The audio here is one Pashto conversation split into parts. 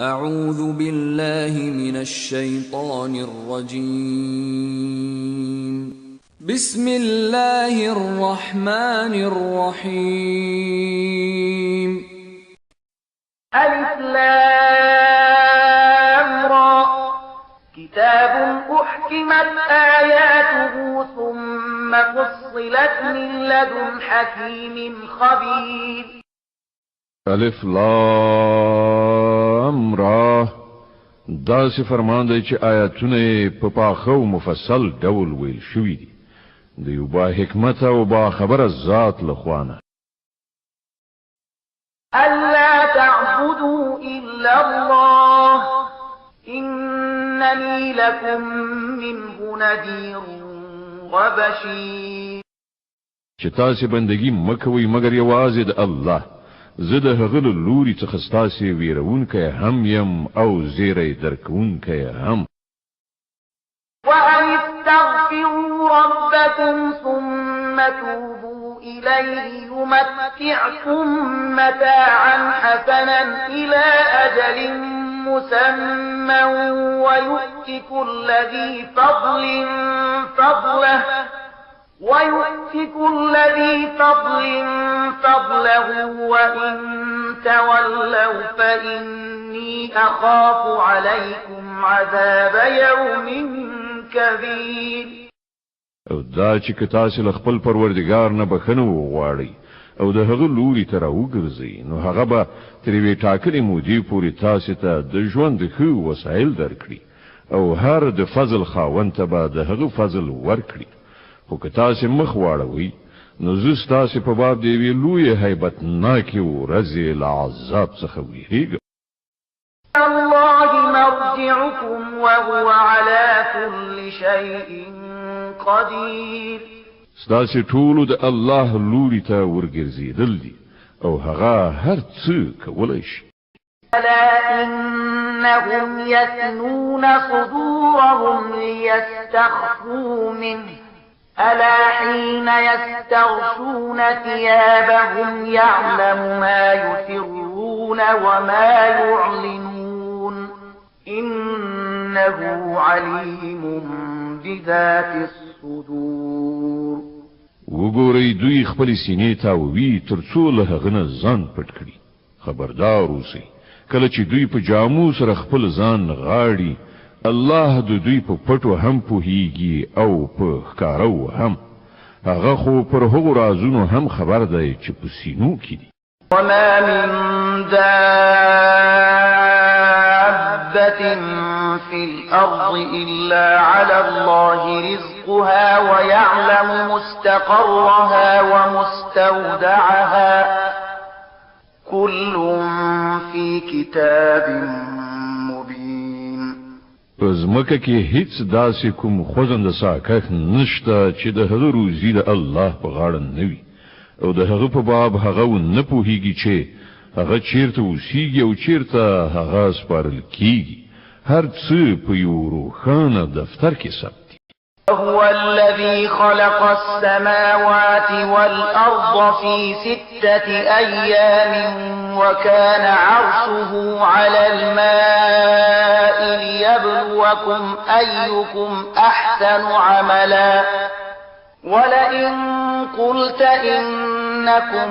أعوذ بالله من الشيطان الرجيم. بسم الله الرحمن الرحيم. ألف لام را كتاب أحكمت آياته ثم فصلت من لدن حكيم خبير. الف لام را دا سی فرمان دی چې آیاتونه په پاخه او مفصل ډول ویل شوي دي د یو با حکمت او با خبر ذات لخوانه. ألا تعبدوا إلا الله إنني لكم منه نذير وبشير. چې تاسو بندگی مکوئ مگر یوازې د الله، زه د هغه له لوري څخه ستاسې ویرونکی هم یم او زیری درکوونکی هم. وأن استغفروا ربكم ثم توبوا إليه يمتعكم متاعا حسنا إلى أجل مسمى ويؤت كل ذي فضله وإن تولوا فإني أخاف عليكم عذاب يوم كبير. او دا چې تاسو له خپل پروردګار نه بخنه وغواړئ او د هغه لوري ته راوګرځئ، نو هغه به تر یوې ټاکلې مودې پورې تاسو ته د ژوند ښه وسایل درکړي او هر د فضل خاوند ته به د هغه فضل ورکړي. خو که تاسو مخ واړوئ نو زه ستاسو په باب د یوې لویې هیبتناکې ورځې له عذاب څخه ویریږم. الله مرجعكم وهو على كل شيء قدير. ستاسو ټولو د الله لوري ته ورګرځېدل دي او هغه هر څه کولی شي. ألا إنهم يثنون صدورهم ليستخفوا منه ألا حين يستغشون ثيابهم يعلم ما يسرون وما يعلنون إنه عليم بذات الصدور. وګورئ دوی خپل سینې تاووي تر څو له هغه نه ځان پټ کړي. خبردار اوسئ کله چې دوی په جامو سره خپل ځان غاړي، الله د دوی په پټو هم پوهیږي او په ښکارو هم. هغه خو پر هغو رازونو هم خبر دی چې په سینو کې دي. وما من دابة في الأرض إلا على الله رزقها ويعلم مستقرها ومستودعها كل في كتاب مبين. پس مکه کې هیڅ داسې کوم خوځنده ساکښ نشته چې د هغه روزي د الله په غاړه نه وي او د هغه په باب هغه نه پوهیږي چې هغه چیرته اوسیږي او چیرته هغه سپارل کیږي. هر څه په یو روښانه دفتر کې ثبت. هو الذي خلق السماوات والأرض في 6 أيام وكان عرشه على الماء ليبلوكم أيكم أحسن عملا ولئن قلت إنكم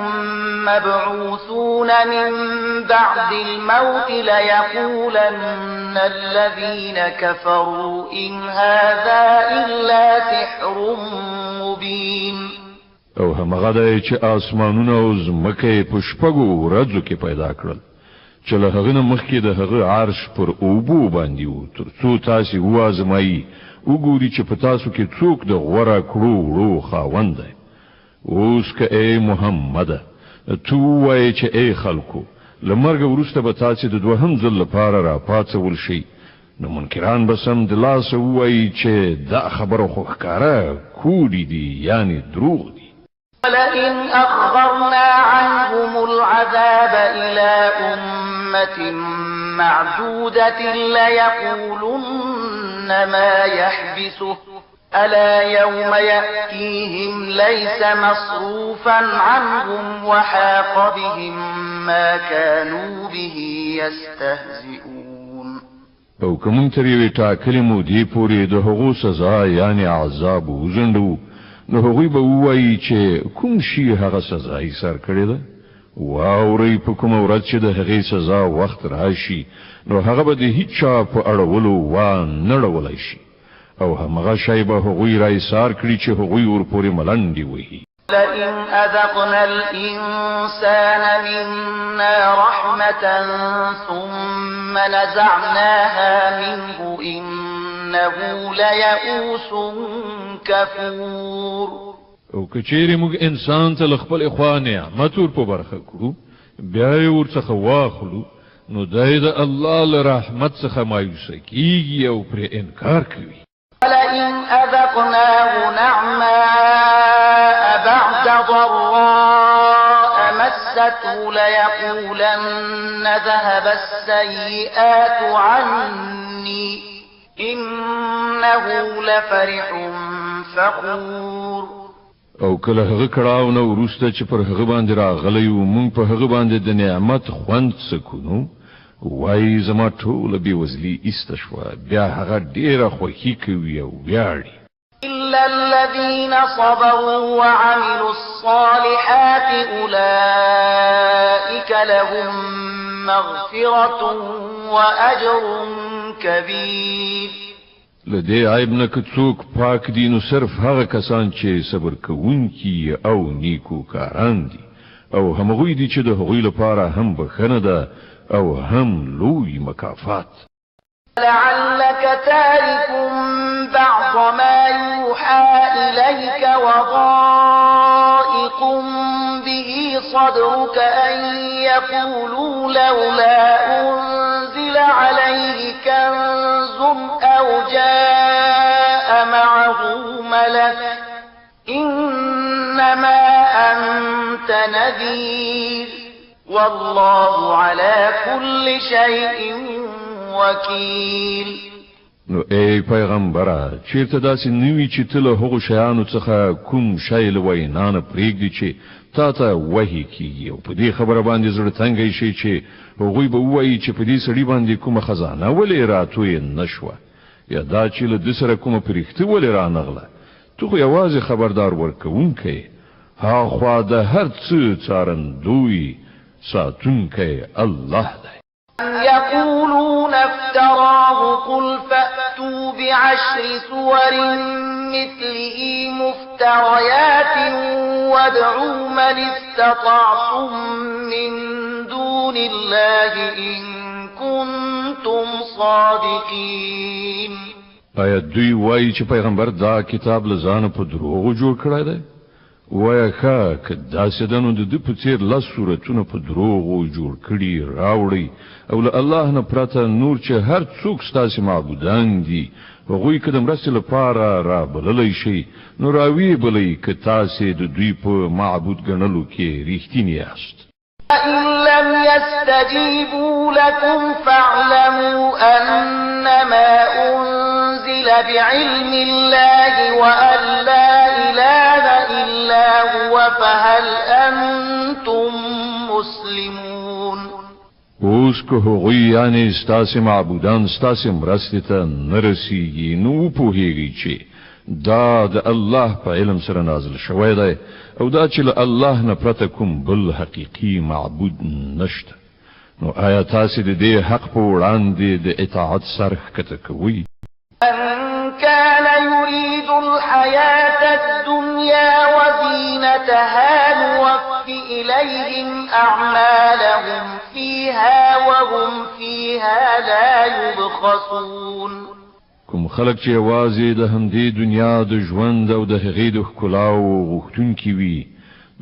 مبعوثون من بعد الموت ليقولن الذين كفروا إن هذا إلا سحر مبين. او همغه دی چې آسمانونه او ځمکه په شپږو ورځو کې پیدا کړل چې له هغه نه مخکې د هغه عرش پر اوبو باندې و تر څو تاسو وازمایي وګوري چې په تاسو کې څوک د غوړه کړو وړو خاوند دی. اوس که ای محمد تو وایې چې ای خلکو له مرګ وروسته به تاسو د دوهم ځل لپاره راپاڅول شئ، نو منکران به سم د لاسه ووایي چې دا خبره خو ښکاره کوډې دي یعنی دروغ دي. ولئن أخرنا عنهم العذاب إلى أمة معدودة ليقولن ما يحبسه ألا يوم يأتيهم ليس مصروفا عنهم وحاق بهم ما كانوا به يستهزئون او کوم تر یوې ټاکلې مودې پورې د هغو سزا یعنی عذاب وزندو نو هغوی به ووایي چې کوم شي هغه سزا یې سر کړې ده واورئ په کومه ورځ چې د هغې سزا وخت راشي نو هغه به د هیڅ چا په اړولو وانه اړولی شي او همغه شی به هغوی رایسار کړي چې هغوی ورپورې ملنډې وهي لئن أذقنا الإنسان منا رحمة ثم نزعناها منه إنه ليئوس كفور او کچېرې موږ انسان ته خپل خوا نعمت ور په برخه کړو بیا یې ورڅخه واخلو نو دی د الله له رحمت څخه مایوسه کیږي او پرې انکار کوي ولئن أذقناه نعماء بعد ضراء مسته ليقولن ذهب السيئات عني إنه لفرح فخور او کله هغه کړهو نو ورسته چې پر هغه باندې راغلی و مونږ په هغه باندې د نعمت خوند سکونو وای زما ټول به وزلی استشوا بیا هغه ډیره خوښی کوي او ویاړي إلا الذين صبروا وعملوا الصالحات أولئك لهم مغفرة وأجر كبير لدې عیب نه که څوک پاک دي نو صرف هغه کسان چې صبر کوونکي او نیکو کاران دي او همغوی دي چې د هغوی لپاره هم بخښنه ده او هم لوی مکافات لعلك تارك بعض ما يوحى إليك وضائق به صدرك أن يقولوا لولا أنزل عليه كنز أو جاء معه ملك إنما أنت نذير والله على كل شيء وكيل نو ای پیغمبره چیرته داسې نوی چې تل هغه شیانو څخه کوم شی له وینا نه پرېږدي چې تا ته وحی کیږي او په دې خبره باندې زړه تنګی شي چې هغوی به ووایي چې په دې سړي باندې کومه خزانه ولې راتوی نشوه یا دا چې له ده سره کومه پرېښته ولې رانغله تو خو یوازې خبردار ورکوونکی هاخوا د هر څه څارندوی ساتونکی الله دی يقولون افتراه قل فأتوا بعشر سور مثله مفتريات وادعوا من استطعتم من دون الله إن كنتم صادقين آیا دوی وایي چې پیغمبر دا کتاب لزانه په دروغو جوړ کړی دی وایه ښه که داسې ده نو د ده په څېر لس صورتونه په دروغو جوړ کړي راوړئ او له الله نه پرته نور چې هر څوک ستاسې معبودان دي هغوی که د مرستې لپاره رابللی شئ نو راویې بلئ که تاسې د دوی په معبود ګڼلو کې رښتیني یاست فإن لم يستجيبوا لكم فاعلموا أنما أنزل بعلم الله وأن لا إله إلا هو فهل أنتم مسلمون اوس که هغوی یعنی ستاسې معبودان ستاسې مرستې ته نه رسیږي نو وپوهیږئ چې دا د الله په علم سره نازل شوی دی او دا چې له الله نه پرته کوم بل حقیقي معبود نشته نو آیا تاسې د دې حق په وړاندې د اطاعت سر ښکته کوئ من كان يريد الحياة الدنيا وزينتها نوفي إليهم أعمالهم فيها وهم فيها لا يبخسون کوم خلک چې یوازې د همدې دنیا د ژوند او د هغې د ښکلاو غوښتونکي وي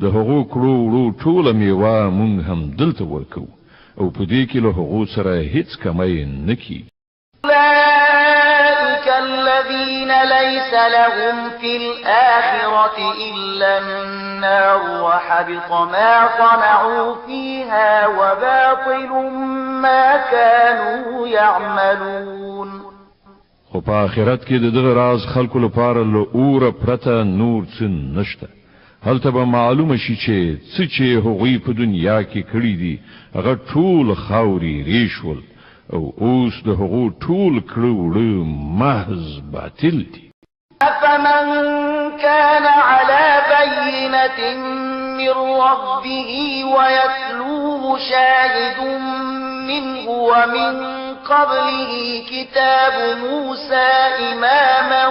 د هغو کړو وړو ټوله میوه موږ هم دلته ورکوو او په دې کې له هغو سره هیڅ کمی نه کیږي أولئك الذين ليس لهم في الآخرة إلا النار وحبط ما صنعوا فيها وباطل ما كانوا يعملون خو په آخرت کې د دغه راز خلکو لپاره له اوره پرته نور څه نشته هلته به معلومه شي چې څه چې هغوی په دنیا کې کړی دي هغه ټول خاوري ریشول او اوس د هغو ټول کړو محض باطل دي. أفمن كان على بينة من ربه ويتلوه شاهد منه ومن قبله كتاب موسى إماما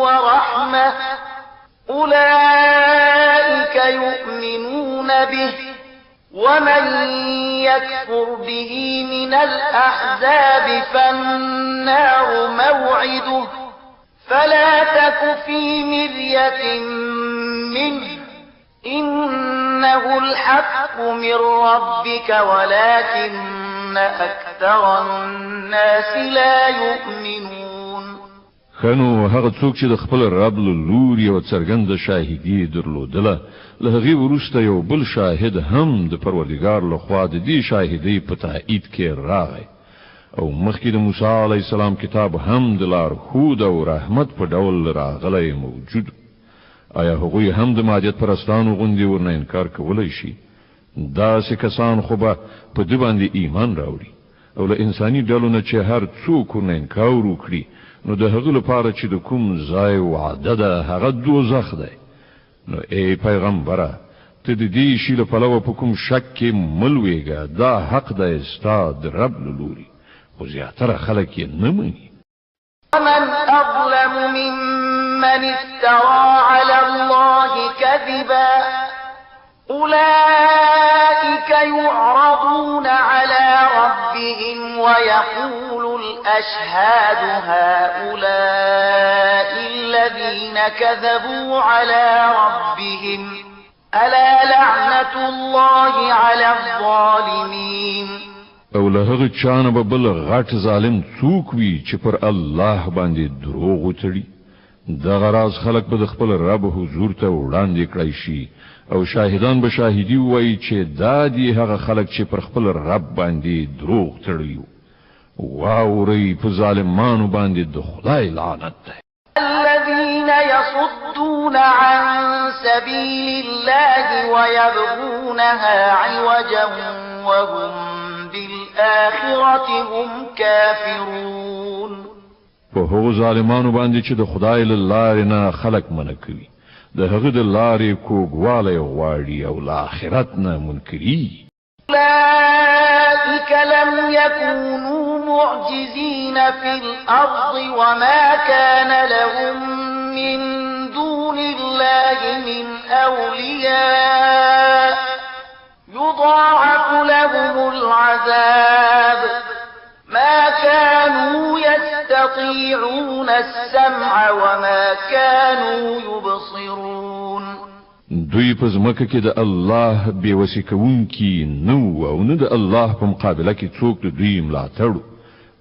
ورحمة أولئك يؤمنون به ومن يكفر به من الأحزاب فالنار موعده فلا تك في مرية منه إنه الحق من ربك ولكن أكثر الناس لا يؤمنون. خنو هغه څوک چې د خپل رب له لوري او څرګنده شاهدي درلودله له هغې وروسته یو بل شاهد هم د پروردګار له خوا د دې شاهدۍ په تایید کې راغی او مخکې د موسی علیه السلام کتاب هم د لارښود او رحمت په ډول راغلی موجود. آیا هغوی هم د مادیت پرستانو غوندې ورنه انکار کولی شي؟ داسې کسان خو به په ده باندې ایمان راوړي او له انساني ډلو نه چې هر څوک ورنه انکار وکړي نو د هغه لپاره چې د کوم ځای وعده ده هغه دوزخ دی. نو ای پیغمبره ته د دې شي له پلوه په کوم شک کې مه لویږه، دا حق دی ستا د رب له لوري، خو زیاتره خلک یې نه مني. ومن أظلم ممن افترى على الله كذبا أولئك يعرضون على ربهم ويقول الأشهاد هؤلاء الذين كذبوا على ربهم ألا لعنة الله على الظالمين. او له هغه چانه به بل غټ ظالم څوک وي چې پر الله باندې دروغ وتړي. دغه راز خلک به د خپل رب حضور ته وړاندې کړی شي او شاهدان به شاهدي وایي چې دا دي هغه خلک چې پر خپل رب باندې دروغ تړي. واورئ په ظالمانو باندې د خدای لعنت ده. الذين يصدون عن سبيل الله ويبغونها عوجا وهم بالآخرة هم كافرون. په هغو ظالمانو باندې چې د خدای له لارې نه خلک منع کوي، د هغه د لارې کوږوالی غواړي او له آخرت نه منکري. أولئك لم يكونوا معجزين في الأرض وما كان لهم من دون الله من أولياء يضاعف لهم العذاب ما كانوا يستطيعون السمع وما كانوا يبصرون. دوی په ځمکه کې د الله بېوسي کوونکي نو او نه د الله په مقابله کې څوک د دوی ملاتړ.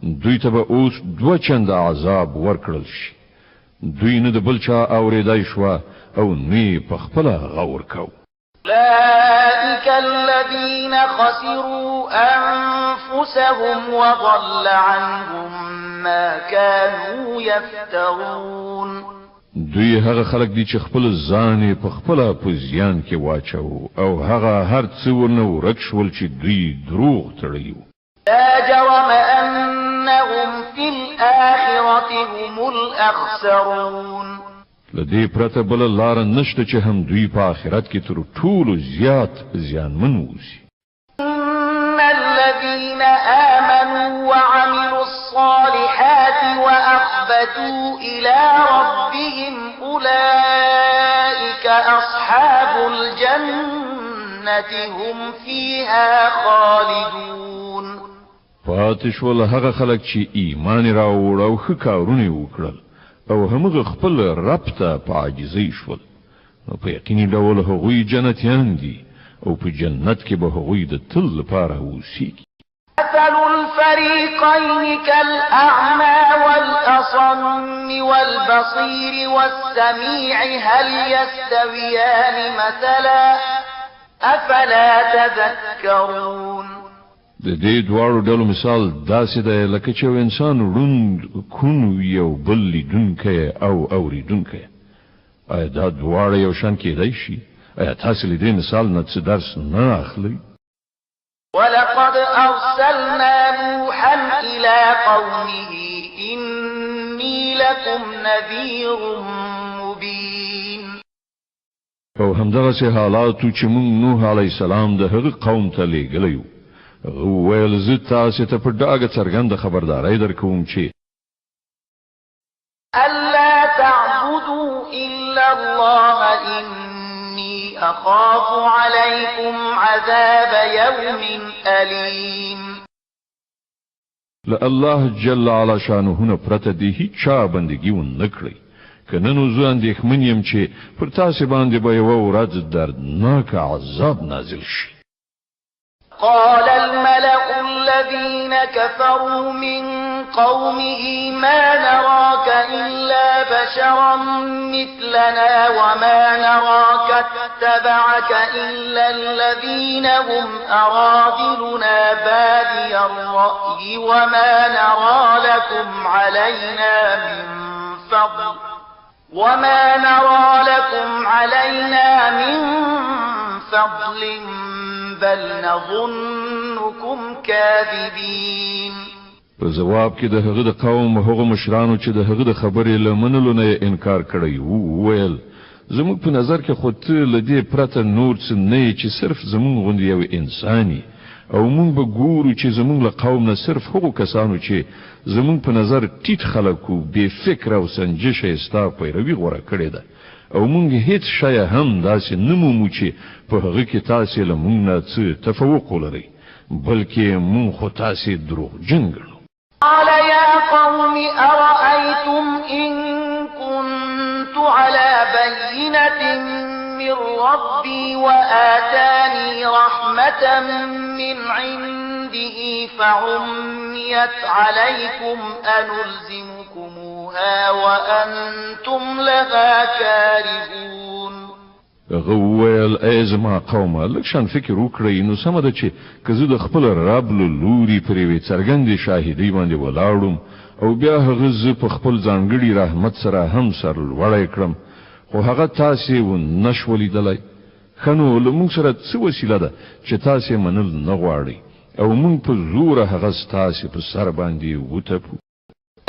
دوی ته به اوس 2 چنده عذاب ورکړل شي. دوی نه د بل چا اورېدای شوه او نه په خپله غور کو. أولئك الذين خسروا أنفسهم وضل عنهم ما كانوا يفترون. دوی هغه خلک دي چې خپل ځان په خپل په زیان کې واچو او هغه هر څه ورنه ورک شول چې دوی دروغ تړلي. لا جرم أنهم في الآخرة هم الأخسرون. لدې پرته بل لار نشته چې هم دوی په آخرت کې تر ټولو زیات زیانمن ووسي. إن الذين آمنوا وعملوا الصالحات وأخبتوا إلى ربهم أولئك أصحاب الجنة هم فيها خالدون. پاتې شول هغه خلک چې ایمان راوړ او ښه کارونه وکړل او همغه خپل رب ته په عاجزۍ شول، نو په یقیني ډول هغوی جنتیان دي او په جنت کې به هغوی د تل لپاره اوسیږي. مثل الفريقين كالأعمى والأصم والبصير والسميع هل يستويان مثلا أفلا تذكرون. د دې دواړو ډلو مثال داسې دی لکه چې یو انسان ړوند کون یو بل لیدونکی او اوریدونکی. آیا دا دواړه یو شان کېدای شي؟ ایا تاسو لیدې مثال نه څه درس نه اخلي؟ ولقد أرسلنا نوحا إلى قومه إني لكم نذير مبين. او همدغسې حالاتو چې موږ نوح علیه السلام د هغه قوم ته لیږلی یو، هغه وویل زه تاسې ته په ډاګه څرګنده خبرداری درکوم چې ألا تعبدوا إلا الله إني أخاف عليكم عذاب يوم أليم. له الله جل علا شانه نه پرته دی هیڅ چا بندګي ونه کړی، کنه نو زه اندېښمن یم چې پر تاسې باندې به یوه ورځ دردناک عذاب نازل شي. قال الملأ الذين كفروا من قومه ما نراك إلا بشرا مثلنا وما نراك اتبعك إلا الذين هم أراذلنا بادي الرأي وما نرى لكم علينا من فضل بل نظنكم كاذبين. په جواب کې د هغه د قوم هغه مشرانو چې د هغه د خبرې لمنلو نه انکار کړی وو ویل زموږ په نظر کې خو ته له دې پرته نور څه نه چې صرف زموږ غوندې یو انساني او موږ به ګورو چې زموږ له قوم نه صرف هغو کسانو چې زموږ په نظر ټیټ خلک وو بې فکره او سنجشه یې ستا پیروي غوره کړې ده او موږ هیڅ شی هم داسې نه مومو چې په هغه کې تاسې له موږ نه څه تفوق ولرئ بلکې موږ خو تاسې دروغجن ګڼو. قال يا قوم أرأيتم إن كنت على بينة من ربي وآتاني رحمة من عنده فعميت عليكم أنلزمكموها وأنتم لها كارهون. غویل ای زما قومه لږ شان فکر وکړئ نو سمه ده چې که زه د خپل رب له لوري پر یوې څرګندې شاهدۍ باندې ولاړم او بیا هغه زه په خپل ځانګړي رحمت سره هم سرلوړی کړم خو هغه تاسې ونه شو لیدلی ښه نو له موږ سره څه وسیله ده چې تاسې منل نه غواړئ او موږ په زوره هغه ستاسې په سر باندې وتپو.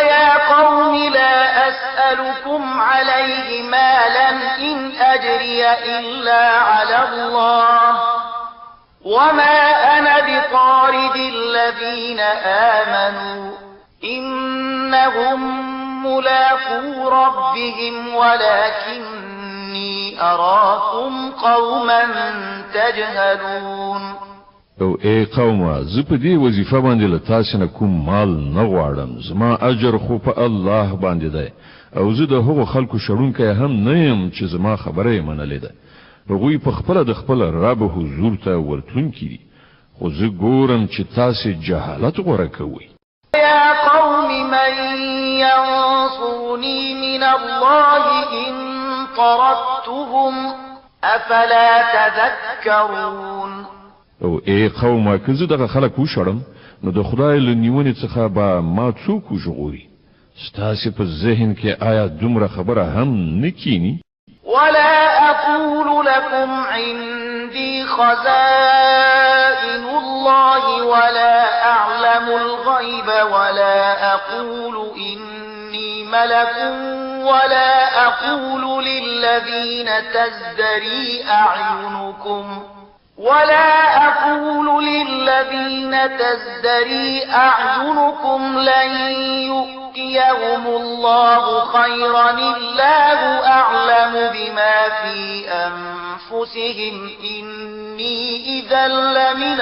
يا قوم لا أسألكم عليه مالا إن أجري إلا على الله وما أنا بطارد الذين آمنوا إنهم ملاقو ربهم ولكني أراكم قوما تجهلون. او ای قومه زه په دې وظیفه باندې له تاسې نه کوم مال نه غواړم زما اجر خو په الله باندې دی او زه د هغو خلکو شړونکی هم نه یم چې زما خبره یې منلې ده هغوی په خپله د خپل رب حضور ته ورتلونکي دي خو زه ګورم چې تاسې جهالت غوره کوئ. يا قوم من ينصرني من الله إن طردتهم أفلا تذكرون. او ای قومه که زه دغه خلک وشړم نو د خدای له نیونې څخه به ما څوک وژغوري ستاسې په ذهن کې آیا دومره خبره هم نه کینی؟ ولا أقول لكم عندي خزائن الله ولا أعلم الغيب ولا أقول إني ملك ولا أقول للذين تزدري أعينكم لن يؤتيهم الله خيرا الله أعلم بما في أنفسهم إني إذا لمن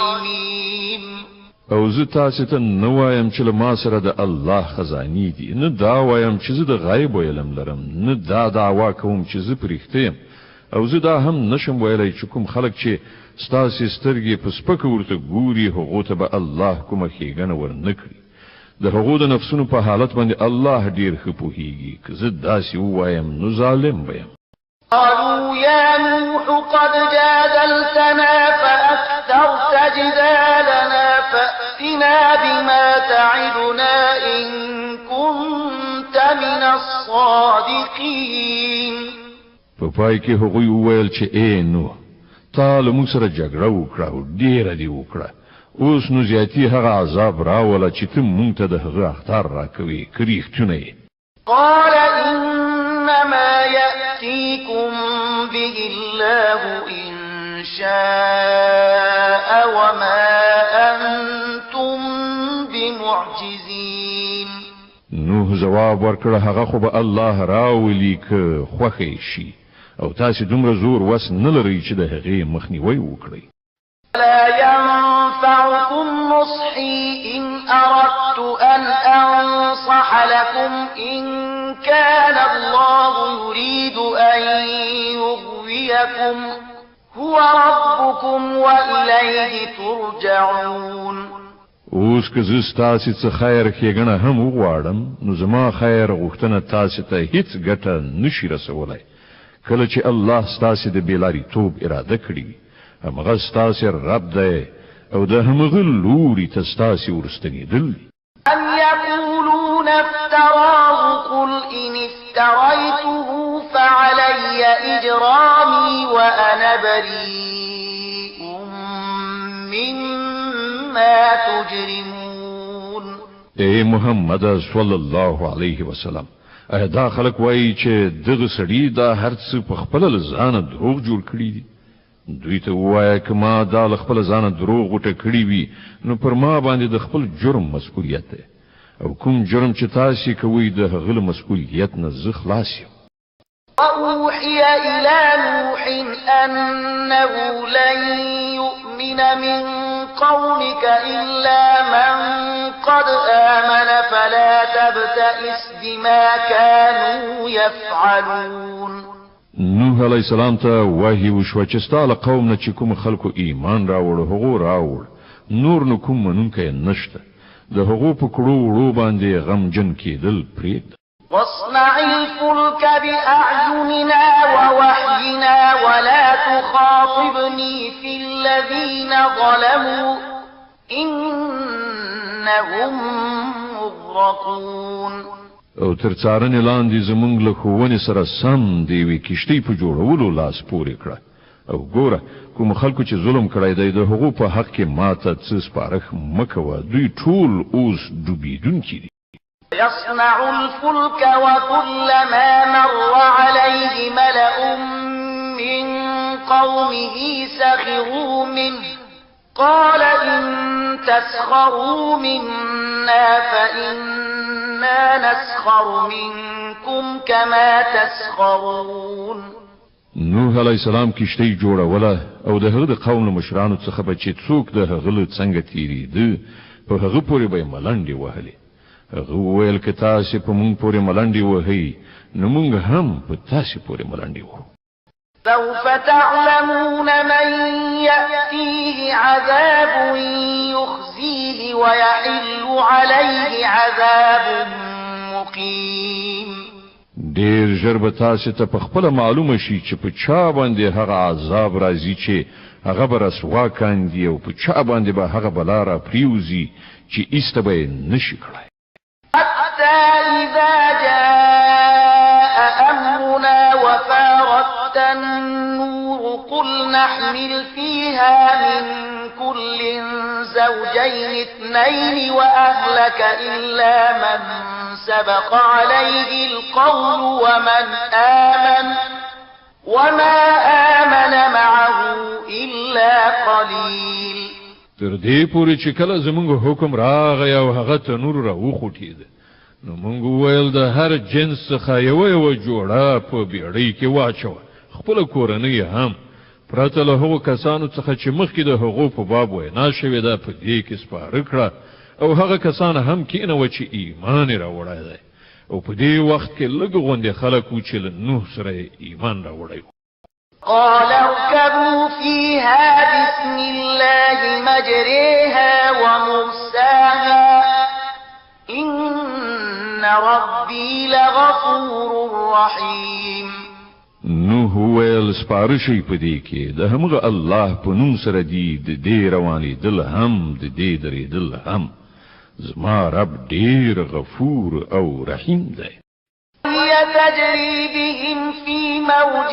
الظالمين. او زه تاسې ته نه وایم چې له ما سره د الله خزانې دي نه دا وایم چې زه د غیب علم لرم نه دا دعوا کوم چې زه په رښتیا یم او زه دا هم نشم ویلی چې کوم خلک چې ستاسې سترګې په سپکه ورته ګوري هغو ته به الله کومه ښېګڼه ورنه کړي د هغو د نفسونو په حالت باندې الله ډېر ښه پوهېږي که زه داسې ووایم نو ظالم به یم. قالوا يا نوح قد جادلتنا فأكثرت جدالنا فأتنا بما تعدنا إن كنت من الصادقين. په پای کې هغوی وویل چې اے نو تا له موږ سره جګړه وکړه او ډېره دې وکړه اوس نو زیاتی هغه عذاب راوله چې ته مونږ ته د هغه اخطار راکوي که رښتونه یې قال إنما يأتيكم به الله إن شاء وما أنتم بمعجزين نوح جواب ورکړه هغه خو به الله راولي که خوښ شي او تاسو دومره زور وس نه لرئ چې د هغې مخنیوی وکړئ لا ينفعكم نصحي إن أردت أن أنصح لكم إن كان الله يريد أن يغويكم هو ربكم وإليه ترجعون اوس که زه ستاسې څه خیر ښېګڼه هم وغواړم نو زما خیر غوښتنه تاسې ته هیڅ ګټه نشي رسولی کله چې الله ستاسې د بېلاریتوب اراده کړي همغه ستاسې رب دی او د همغه لوري ته ستاسې ورستنېدل دي أم يقولون افتراه قل إن افتريته فعلي إجرامي وأنا بريء مما تجرمون اے محمد صلی الله علیه وسلم دا خلک وایي چې دغه سړي دا هر څه په خپله له ځانه دروغ جوړ کړي دي دوی ته ووایه که ما دا له خپله ځانه دروغ غوټه کړي وي نو پر ما باندې د خپل جرم مسؤلیت دی او کوم جرم چې تاسې کوئ د هغه له مسؤلیت نه زه خلاص یم وأوحي إلى نوح أنه لن يؤمن من قومك إلا من قد آمن فلا تبتئس بما كانوا يفعلون نوح علیه السلام ته وحی وشوه چې ستا له قوم نه چې کوم خلکو ایمان راوړ هغو راوړ نور نو کوم منونکی نشته د هغو په کړو وړو باندې غمجن کېدل پرېږده واصنع الفلك بأعيننا ووحينا ولا تخاطبني في الذين ظلموا إنهم مغرقون او تر څارنې لاندې زمونږ له ښوونې سره سم د یوې کښتۍ په جوړولو لاس پورې کړه او ګوره کوم خلکو چې ظلم کړی دی د هغو په حق کې ماته څه سپارښ مه کوه دوی ټول اوس ډوبېدونکي دي يصنع الفلك وكلما مر عليه ملأ من قومه سخروا منه قال إن تسخروا منا فإنا نسخر منكم كما تسخرون نوح علیه السلام کشتۍ جوړوله او د هغه د قوم مشرانو څخه به چې څوک د هغه له څنګه تېرېده په هغه پورې به یې ملنډې وهلې هغه وویل که تاسې په موږ پورې ملنډې وهئ نو موږ هم په تاسې پورې ملنډې وهو سوف تعلمون من يأتيه عذاب يخزيه ويحل عليه عذاب مقيم ډېر ژر به تاسې ته په خپله معلومه شي چې په چا باندې هغه عذاب راځي چې هغه به رسوا کاندي او په چا باندې به هغه بلا را پریوزي چې ایسته به یې نشي کړی حتى إذا جاء أمرنا وفارت النور قل نحمل فيها من كل زوجين اثنين وأهلك إلا من سبق عليه القول وما آمن معه إلا قليل تر دې پورې چې کله زمونږ حکم راغی او هغه تنور را وخوټېده نو مونږ وویل د هر جنس څخه یوه جوړه په بیړۍ کې واچوه خپله کورنۍ هم پرته له هغو کسانو څخه چې مخکې د هغو په باب وینا شوې ده په دې کې سپاره کړه او هغه کسان هم کېنوه چې ایمان یې راوړی دی او په دې وخت کې لږ غوندې خلک وو چې له نوح سره یې ایمان راوړی و قال اركبوا فيها بسم الله مجريها ومرساها إن ربي لغفور رحيم نوح ویل سپاره شي په دې کې د همغه الله په نوم سره دی د دې روانېدل هم د دې درېدل هم زما رب ډېر غفور او رحیم دی هي تجري بهم في موج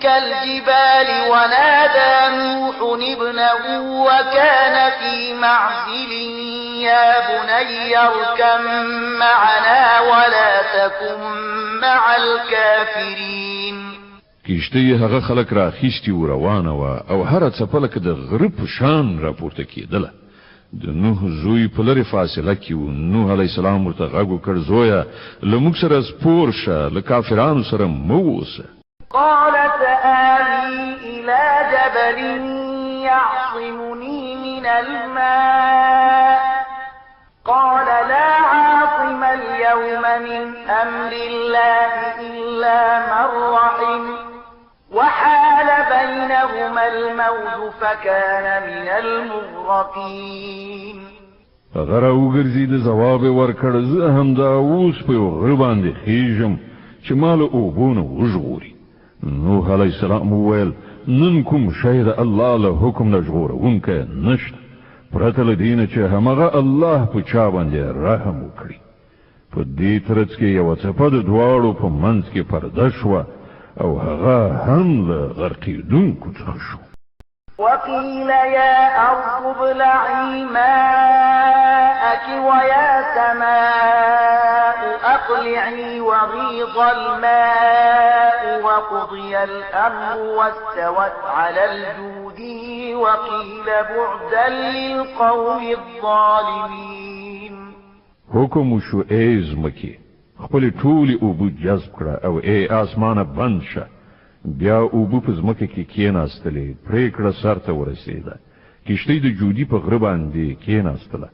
كالجبال ونادى نوح ابنه وكان في معزل يا بني اركب معنا ولا تكن مع الكافرين. کشته هغه خلک را خېشتي روانه و او هر څپلک د غرب شان راپورته کېدله. د نوح زوی په لري فاصله کې و. نوح علی السلام ورته غږ وکړ زویا لموږ سره سپور شه له کافرانو سره مه اوسه. قال سآوي إلى جبل يعصمني من الماء قال لا عاصم اليوم من أمر الله إلا من رحم وحال بينهما الموج فكان من المغرقين. غره وګرځي د جواب ورکړ زه هم دا اوس په غر باندې خېژم چې مال اوبونه وژغوري. نوح علیه السلام وویل نن کوم شی د الله له حکم نه ژغورونکی نشته پرته له دې نه چې همغه الله په چا باندې رحم وکړي. په دې ترڅ کې یوه څپه د دواړو په منځ کې پرده شوه او هغه هم له غرقېدونکو څخه شو. وقيل يا أرض ابلعي ماءك ويا سماء أقلعي وغيض الماء وقضي الأمر واستوت على الجود وقيل بعدا للقوم الظالمين. حکم شو ای زمکې خپل ټولې اوبه جذب کړه او ای آسمانه بند شه. بیا اوبه په ځمکه کې کېناستلې پرېکړه سر ته ورسېده. کښتۍ د جودي په غره باندې کېناستله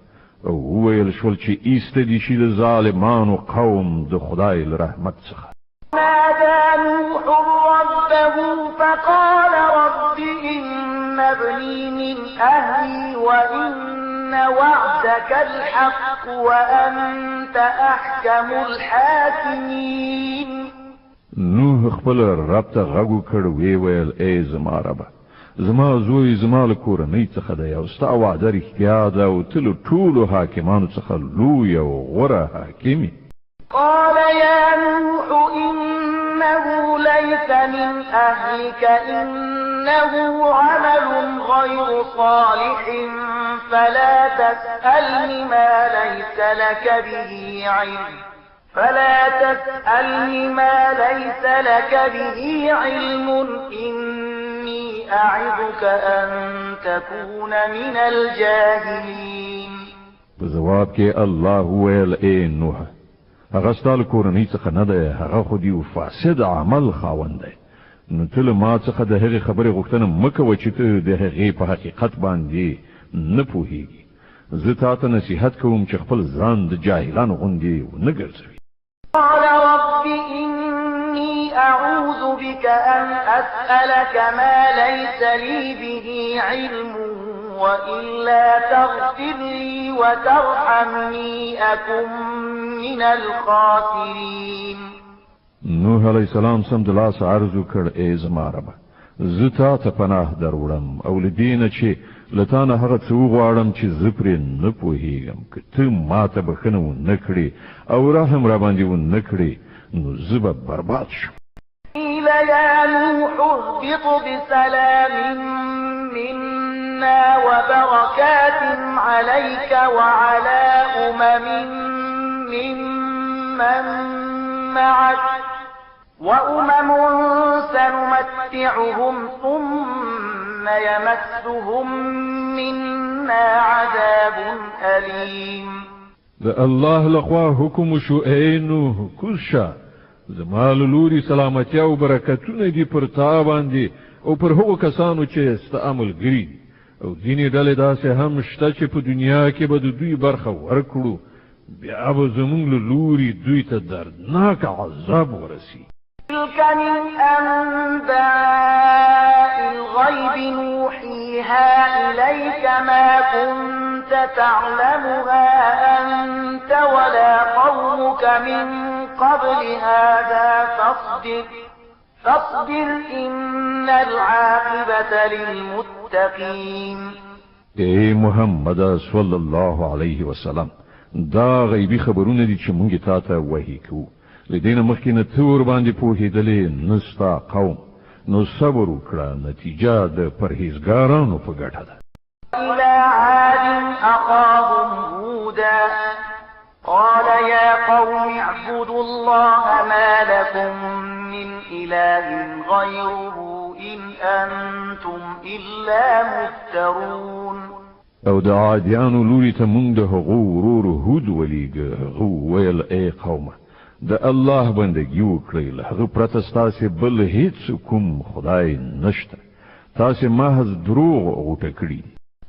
او وویل شول چې ایسته دي شي د ظالمانو قوم د خدای له رحمت څخه. نادى نوح ربه فقال رب إن ابني من أهلي وإن وعدك الحق وأنت أحكم الحاكمين. نوح خپل رب ته غږ وکړ وی ویل ای زما ربه زما زوی زما له کورنۍ څخه دی او ستا وعده رښتیا ده او ته له ټولو حاکمانو څخه لوی او غوره حاکم. قال يا نوح إنه ليس من أهلك إنه عمل غير صالح فلا تسألني ما ليس لك به علم إني أعظك أن تكون من الجاهلين. بجواب کې الله ویل ای نوح هغه ستاسو کورنۍ څخه نه دی هغه خو دی فاسد عمل خاوند دی نو ته له ما څخه د هغې خبرې غوښتنه مه کوه چې ته د هغې په حقیقت باندې نه پوهېږي. زه تا ته نصیحت کوم چې خپل ځان د جاهلانو غوندې ونه ګرځوي. قال رب إني أعوذ بك أن أسألك ما ليس لي به علم وإلا تغفر لي وترحمني أكن من الخاسرين. نوح علیه السلام سمدلاسه عرض وکړ ای زما ربه زه تا ته پناه دروړم او له دې نه چې له تا نه هغه څه وغواړم چې زه پرې نه پوهېږم. که ته ما ته بښنه ونه کړې او رحم راباندې ونه کړې نو زه به برباد شم. قيل يا نوح اهبط بسلام منا وبركات عليك وعلى ممن معك وأمم سنمتعهم ثم يمسهم منا عذاب أليم. د الله لخوا حکم شو ای نوح کوز شه زما له لوري سلامتیا او برکتونه دي پر تا باندې او پر هغو کسانو چې ستا ملګري دي او ځینې ډلې داسې هم شته چې په دنیا کې به د دوی برخه ورکړو بیا به زموږ له لوري دوی ته دردناک عذاب ورسي. تلك من أنباء الغيب نوحيها إليك ما كنت تعلمها أنت ولا قومك من قبل هذا فاصبر إن العاقبة للمتقين. ای محمد صلی الله علیه وسلم دا غیبی خبرونه دي چې مونږ تا ته وحی کوو لدین مخکې نه ته ورباندې پوهېدلې نستا قوم نو صبر وکړه نتیجه د پرهیزګارانو په ګټه ده. إلى عاد أخاهم هودا قال يا قوم اعبدوا الله ما لكم من إله غيره إن أنتم إلا مفترون. او د عادیانو لوري ته مونږ د هغو ورور هود ولیږه. هغه ویل ای قومه د الله بندګي وکړئ له هغه پرته ستاسې بل هیڅ کوم خدای نشته. تاسې محض دروغ غوټه کړي.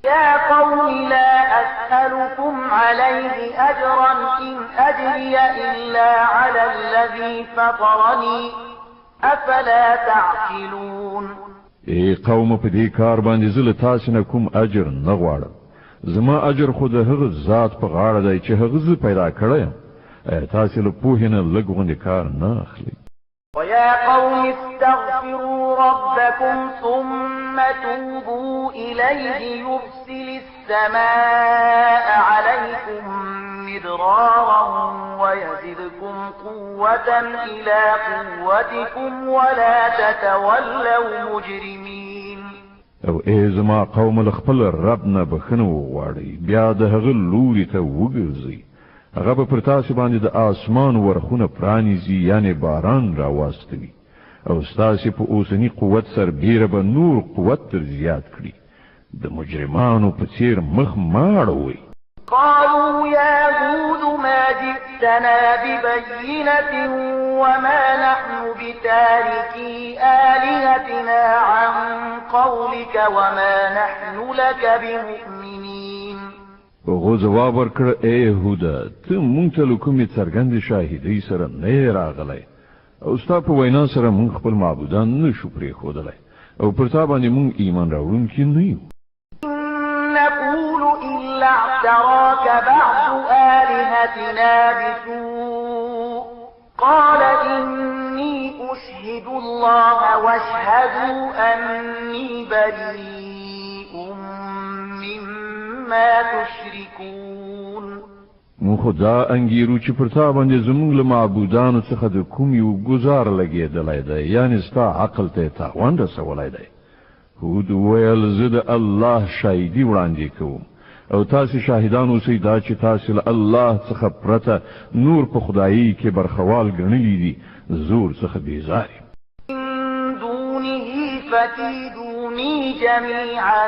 يا قوم لا أسألكم عليه أجرا إن أجري إلا على الذي فطرني أفلا تعقلون. ای قوم په دې کار باندې زه له تاسې نه کوم اجر نه غواړم. زما اجر خو د هغه ذات په غاړه دی چې هغه زه پیدا کړی یم. تاسې له پوهې نه لږ غوندې کار نه اخلئ. ويا قوم استغفروا ربكم ثم توبوا إليه يرسل السماء عليكم مدرارا ويزدكم قوة إلى قوتكم ولا تتولوا مجرمين. او ای زما قوم له خپل رب نه بخښنه وغواړئ بیا د هغه لوري ته وګرځئ. هغه به پر تاسو باندې د آسمان ورخونه پرانیزي یعنی باران راواستوي او ستاسو په اوسنی قوت سره بیره به نور قوت تر زیات کړي. د مجرمانو په څیر مخ ماړوي. قالوا يا هود ما جئتنا ببينة وما نحن بتاركي آلهتنا عن قولك وما نحن لك بمؤمنين. هغه جواب ورکړ ای هودا ته مونږ ته کومې څرګندې شاهدۍ سره نه راغلی او ستا په وینا سره مونږ خپل معبودان نشو پرېښودلی او پر تا باندې مونږ ایمان راوړونکي نه یو. نقول إلا اعتراك بعض آلهتنا بسوء قال إني أشهد الله واشهدوا أني بريء مما تشركون. مو خدا انګیرو چې پر تا باندې زمونږ له معبودانو څخه د کوم یو گزار لګېدلی دی یعنی ستا عقل ته تاوان رسولی دی. هود ویل زه د الله شاهدي وړاندې کوم او تاسې شاهدان اوسئ دا چې تاسې له الله څخه پرته نور په خدایي کې برخوال ګڼلي دي زور څخه بیزار یم. من دونه فكيدوني جميعا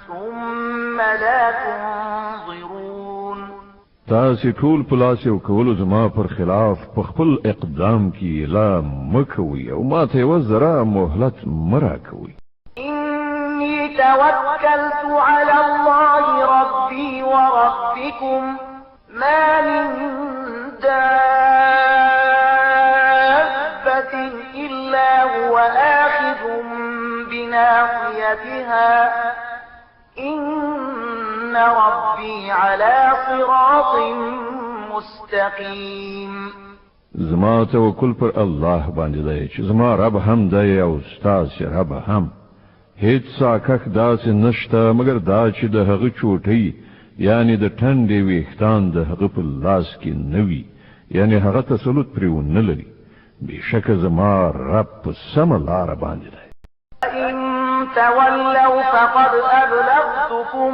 ثم لا تنظرون. تاسې ټول په لاس یو کولو زما پر خلاف په خپل اقدام کې لا مه کوئ او ما ته یوه ذره مهلت مه راکوئ. إني توكلت على الله ربي وربكم ما من دابة إلا هو آخذ بناصيتها إن ربي على صراط مستقيم. زما توکل پر الله باندې دی چې زما رب هم دی او ستاسې رب هم. هیڅ ساکخ داسې نشته مګر دا چې د هغه چوټۍ یعنی د ټنډې ویښتان د هغه په لاس کې نه وي یعنی هغه تسلط پرې ونه لري. بېشکه زما رب په سمه لاره باندې دی. إن تولوا فقد أبلغتكم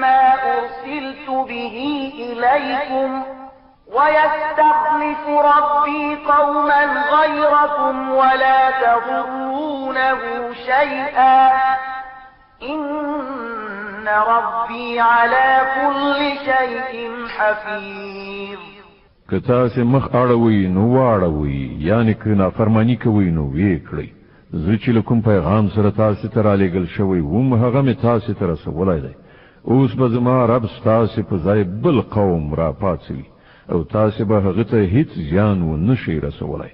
ما أرسلت به إليكم ويستخلف ربي قوما غيركم ولا تضرونه شيئا إن ربي على كل شيء حفيظ. که تاسې مخ اړوئ نو واړوئ یعنی که نافرماني کوئ نو ویې کړئ. زه چې له کوم پیغام سره تاسې ته رالېږل شوی وم هغه مې تاسې ته رسولی دی. اوس به زما رب ستاسې په ځای بل قوم راپاڅوي او تاسې به هغه ته هیڅ زیان ونه شئ رسولی.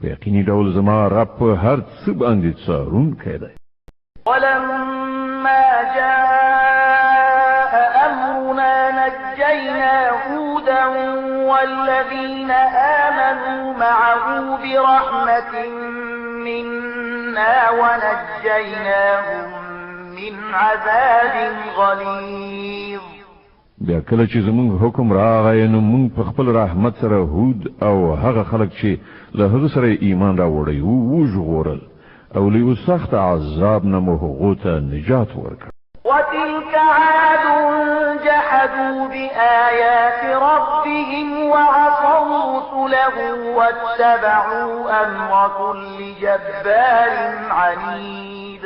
په یقیني ډول زما رب په هر څه باندې څارونکی دی. ولما جاء أمرنا نجينا هودا والذين آمنوا معه برحمة منا ونجيناهم من عذاب غليظ. بیا کله چې زمونږ حکم راغی نو موږ په خپل رحمت سره هود او هغه خلک چې له هغه سره ایمان راوړی وو وژغورل او له سخت عذاب نه مو هغو ته نجات ورکړ. وتلك عاد جحدوا بآيات ربهم وعصوا رسله واتبعوا أمر كل جبار عنيد.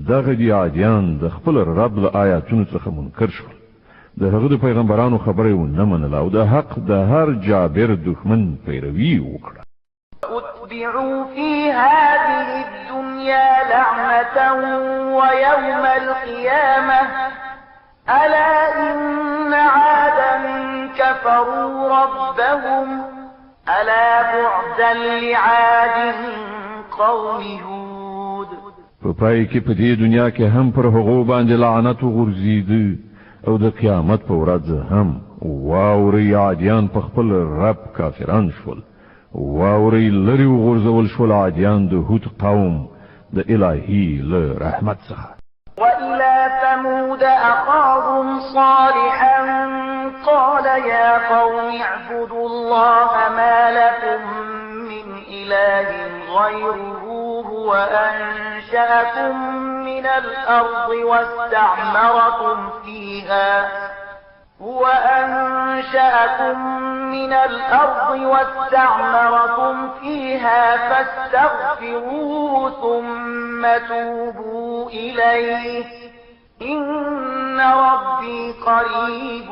دغه دی عادیان د خپل رب له آیاتونو څخه منکر شول، د هغه د پیغمبرانو خبره ونه منله او د حق د هر جابر دښمن پیروي وکړه. أتبعوا في هذه الدنيا لعنة ويوم القيامة ألا إن عادا كفروا ربهم ألا بعدا لعاد قوم هود. په پای کې په دې دنیا کې هم پر هغو باندې لعنت وغورځید او د قیامت په ورځ هم واوري عادیان په خپل رب کافران شول، واوري لري وغورځول شول عادیان د هود قوم د الهي له رحمت څخه. وإلى ثمود أخاهم صالحا قال يا قوم اعبدوا الله ما لكم من إله غيره هو أنشأكم من الأرض واستعمركم فيها فاستغفروه ثم توبوا إليه إن ربي قريب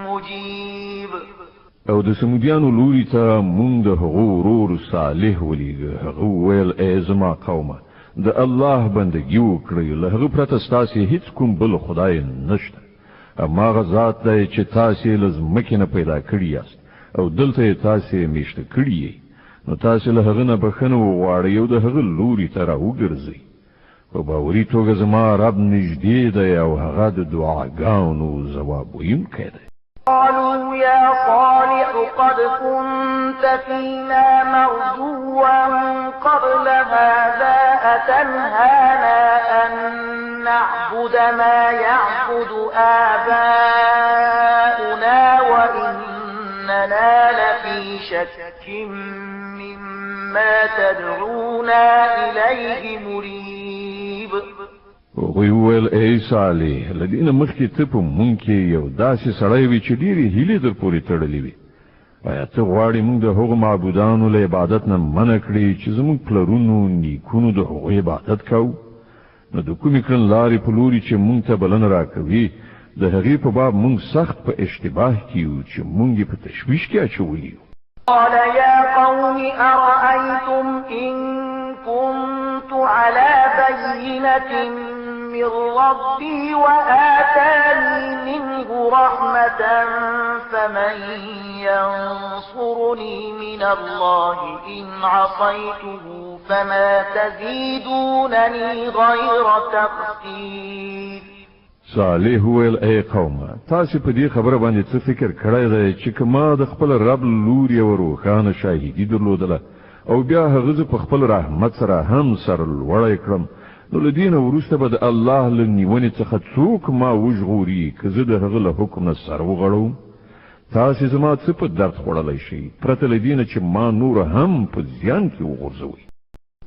مجيب. او د سمودیانو لوري ته مونږ د هغو ورور صالح ولیږه. هغه ویل ای زما قومه د الله بندګي وکړئ، له هغه پرته ستاسې هیڅ کوم بل خدای نشته. هماغه ذات دی چې تاسې له ځمکې نه پیدا کړي یاست او دلته یې تاسې میشته کړي یې، نو تاسې له هغه نه بخښنه وغواړئ او د هغه لوري ته راوګرځئ. په باوري توګه زما رب نږدې دی او هغه د دعاګانو ځواب ویونکی دی. قالوا يا صالح قد كنت فينا مرجوا قبل هذا أتنهانا أن نعبد ما يعبد آباؤنا وإننا لفي شك مما تدعونا إليه مريب. وی ویل ای صالح لدینه مخکې ته په مونږ کې یو داسې سړی وي چې ډېرې هیلې در پورې تړلې وي. آیا ته غواړې مونږ د هغو معبودانو له عبادت نه منع کړې چې زموږ پلرونو نیکونو د هغو عبادت کوو؟ نو د کومې کړنلارې په لوري چې مونږ ته بلنه راکوي د هغې په باب مونږ سخت په اشتباه کې یو چې مونږ یې په تشویش کې اچولي یو. قال يا قوم أرأيتم إن كنت على بينة من ربي وآتاني منه رحمة فمن ينصرني من الله إن عصيته فما تزيدونني غير تخسير. صالح ویل ای قومه تاسې په دې خبره باندې څه فکر کړی دی چې که ما د خپل رب لوري یوه روښانه شاهدي درلودله او بیا هغه زه په خپل رحمت سره هم سرلوړی کړم، نو له دې نه وروسته به د الله له نیونې څخه څوک ما وژغوري که زه د هغه له حکم نه سر وغړوم؟ تاسې زما څه په درد خوړلی شئ پرته له دې نه چې ما نور هم په زیان کې وغورځوئ.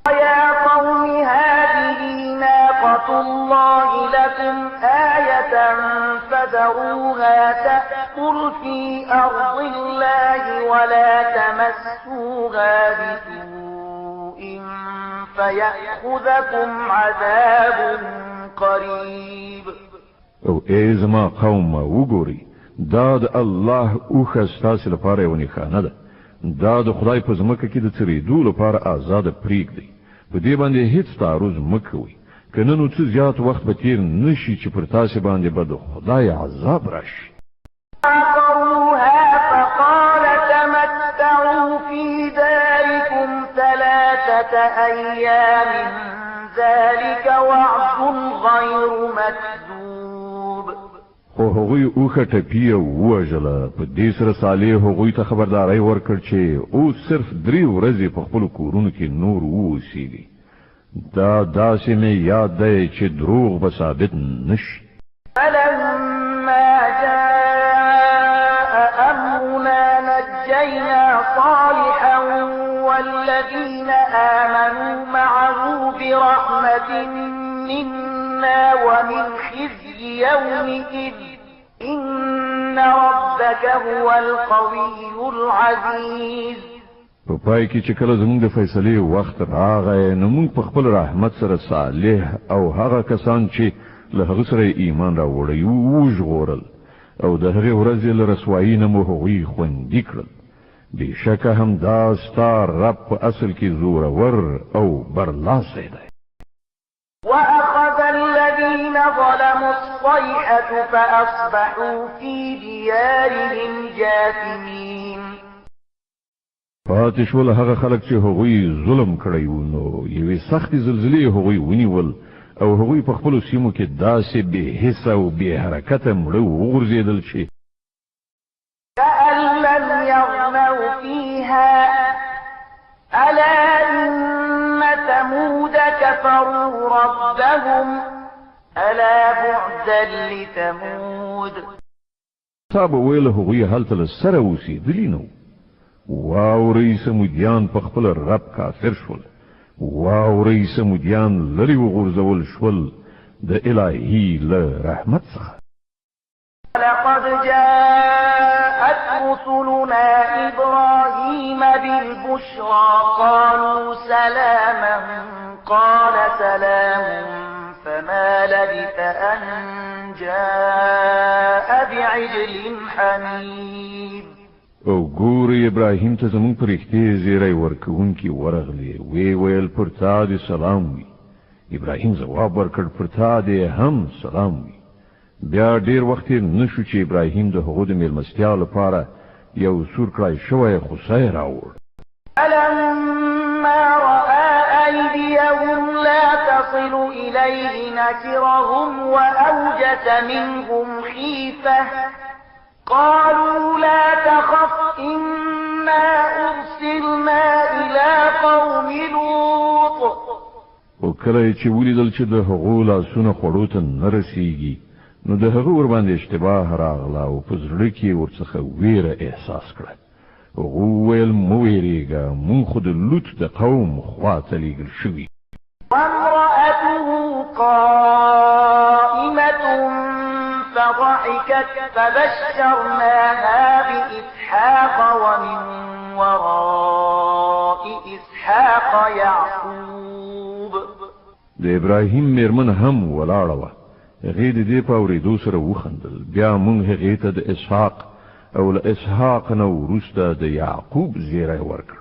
يا قوم هذه ناقة الله لكم آية فذروها تأكل في أرض الله ولا تمسوها بسوء فيأخذكم عذاب قريب. او ای زما قوم وګورئ دا د الله اوښه ستاسې لپاره یوه نښانه ده. دا د خدای په ځمکه کې د څرېدو لپاره آزاده پرېږدئ. په دې باندې هیڅ تعرض مه کوئ، که نه نو څه زیات وخت به تېر نه شي چې پر تاسې باندې به د خدای عذاب راشي. عقروها فقال تمتعوا في داركم 3 أيام ذلك وعد غير مكذوب. خو هغوی اوښه ټپي او ووژله. په دې سره صالح هغوی ته خبرداری ورکړ چې اوس صرف 3 ورځې په خپلو کورونو کې نور واوسیږي. دا داسې مې یاد دی چې دروغ به ثابت نشي. فلما جاء ونجينا صالحا والذين آمنوا معه برحمة منا ومن خزي يومئذ إن ربك هو القوي العزيز. په پای کې چې کله زموږ د فیصلې وخت راغی نو موږ په خپل رحمت سره صالح او هغه کسان چې له هغه سره ایمان راوړی وو ژغورل او د هغې ورځې له رسوایي نه مو هغوی خوندي کړل. بېشکه همدا ستا رب په اصل کې زورور او برلاسی دی. وأخذ الذين ظلموا الصيحة فأصبحوا في ديارهم جاثمين. پاتې شول هغه خلک چې هغوی ظلم کړی وو نو یوې سختې زلزلې هغوی ونیول او هغوی په خپلو سیمو کې داسې بې حسه او بې حرکته مړه وغورځېدل چې كأن لم يغنوا فيها ألا إن ثمود كفروا ربهم ألا بعدا لثمود. صاحب ویل هغوی هلته له سره اوسېدلي نه واورئ سمودیان په خپل رب کافر شول. واورئ سمودیان لرې وغورځول شول د الهي له رحمت څخه. لقد جاءت رسلنا إبراهيم بالبشرى قالوا سلاما قال سلام فما لبث أن جاء بعجل حنيذ. او ګورې ابراهیم ته زموږ په رښتې زیری ورکوونکي ورغلې وی ویل پر تا دې سلام وي. ابراهیم ځواب ورکړ پر تا دې هم سلام وي. بیا ډیر وخت نشو چې ابراهیم د هغو د میلمستیا لپاره یو سور کړای شوی خوسی راوړ. فلما رأى أيديهم لا تصل إليه نكرهم وأوجس منهم خيفة قالوا لا تخف إنا أرسلنا إلى قوم لوط. او کله چې ولیدل چې د هغو لاسونه خوړو ته نه رسیږي نو د هغه ور باندې اشتباه راغله او په زړه کې ورڅخه ویره احساس کړه. هغه ویل مو ویریږه مونږ خو د لوط د قوم خواته لیږل شوي. وامرأته قائمة فضحكت فبشرناها بإسحاق ومن وراء إسحاق يعقوب. د ابراهیم میرمن هم ولاړه وه. هغې د دې په اورېدو سره وخندل. بیا موږ هغې ته د اسحاق او له اسحاق نه وروسته د یعقوب زیری ورکړ.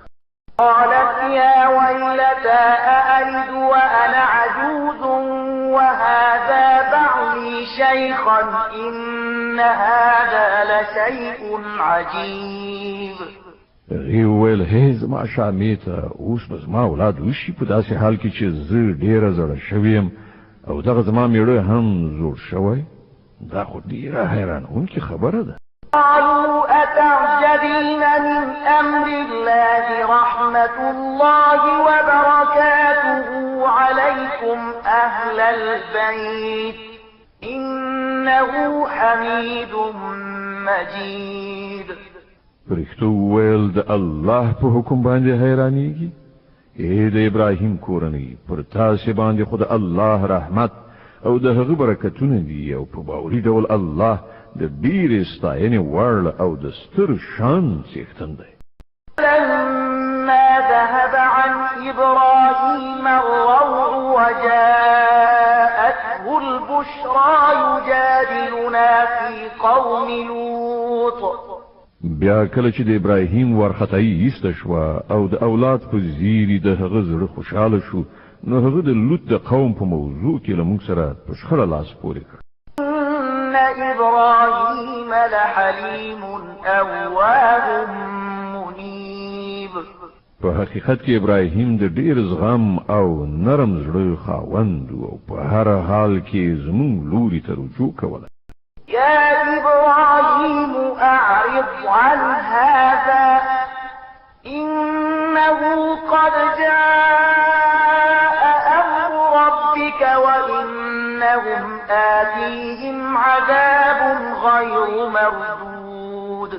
قالت يا ويلتى أألد وأنا عجوز وهذا بعلي شيخا إن هذا لشيء عجيب. هغې وویل هی زما شامې ته اوس به زما اولاد وشي په داسې حال کې چې زه ډېره زړه شوې یم او دغه زما میړه هم زوړ شوی. دا خو ډېره حیرانوونکې خبره ده. قالوا أتعجبين من أمر الله رحمة الله وبركاته عليكم أهل البيت إنه حميد مجيد. فرښتو وویل د الله په حکم باندې حیرانېږي. د ابراهیم کورنۍ پر تاسې باندې خو د الله رحمت او د هغه برکتونه دي او په باوري ډول الله د ډېرې ستاینې وړ او د ستر شان څښتن دی. لما ذهب عن إبراهيم الروع وجاءته البشرى يجادلنا في قوم لوط. بیا کله چې د ابراهیم ورختایي ایسته شوه او د اولاد په زیري د هغه زړه خوشحاله شو نو هغه د لوط د قوم په موضوع کې له موږ سره په شخړه لاس پورې کړ. إن إبراهيم لحليم أواه منيب. په حقیقت کې ابراهیم د ډېر زغم او نرم زړه خاوند او په هر حال کې زموږ لوري ته رجوع کوله. يا إبراهيم أعرض عن هذا إنه قد جاء أمر ربك وإنهم آتيهم عذاب غير مردود.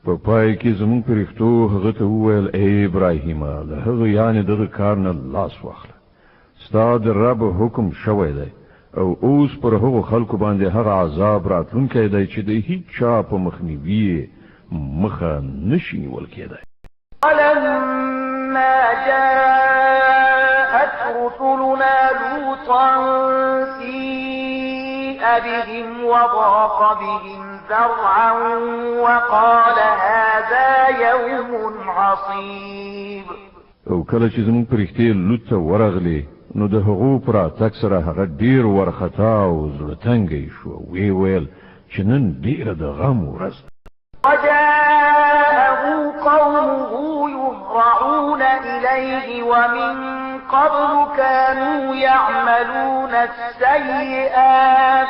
په پای کې زمون پرښتو هغه ته وویل ای ابراهیم له هغه یعنی دغه کار نه لاس واخله ستا د رب حکم شوی دی او اوس پر هغو خلکو باندې هغه عذاب راتلونکی دی چې د هیڅ چا په مخنیوي مخه نشي نیول کېدی ولما جاءت رسلنا لوطا سيء بهم وضاق بهم ذرعا وقال هذا يوم عصيب او کله چې زموږ پرښتې لوط ته ورغلې نو د هغو پر راتګ سره هغه ډیر ورخطا او زړه تنګی شو وی ویل چې نن ډیره د غم ورځ وجاءه قومه يهرعون إليه ومن قبل كانوا يعملون السيئات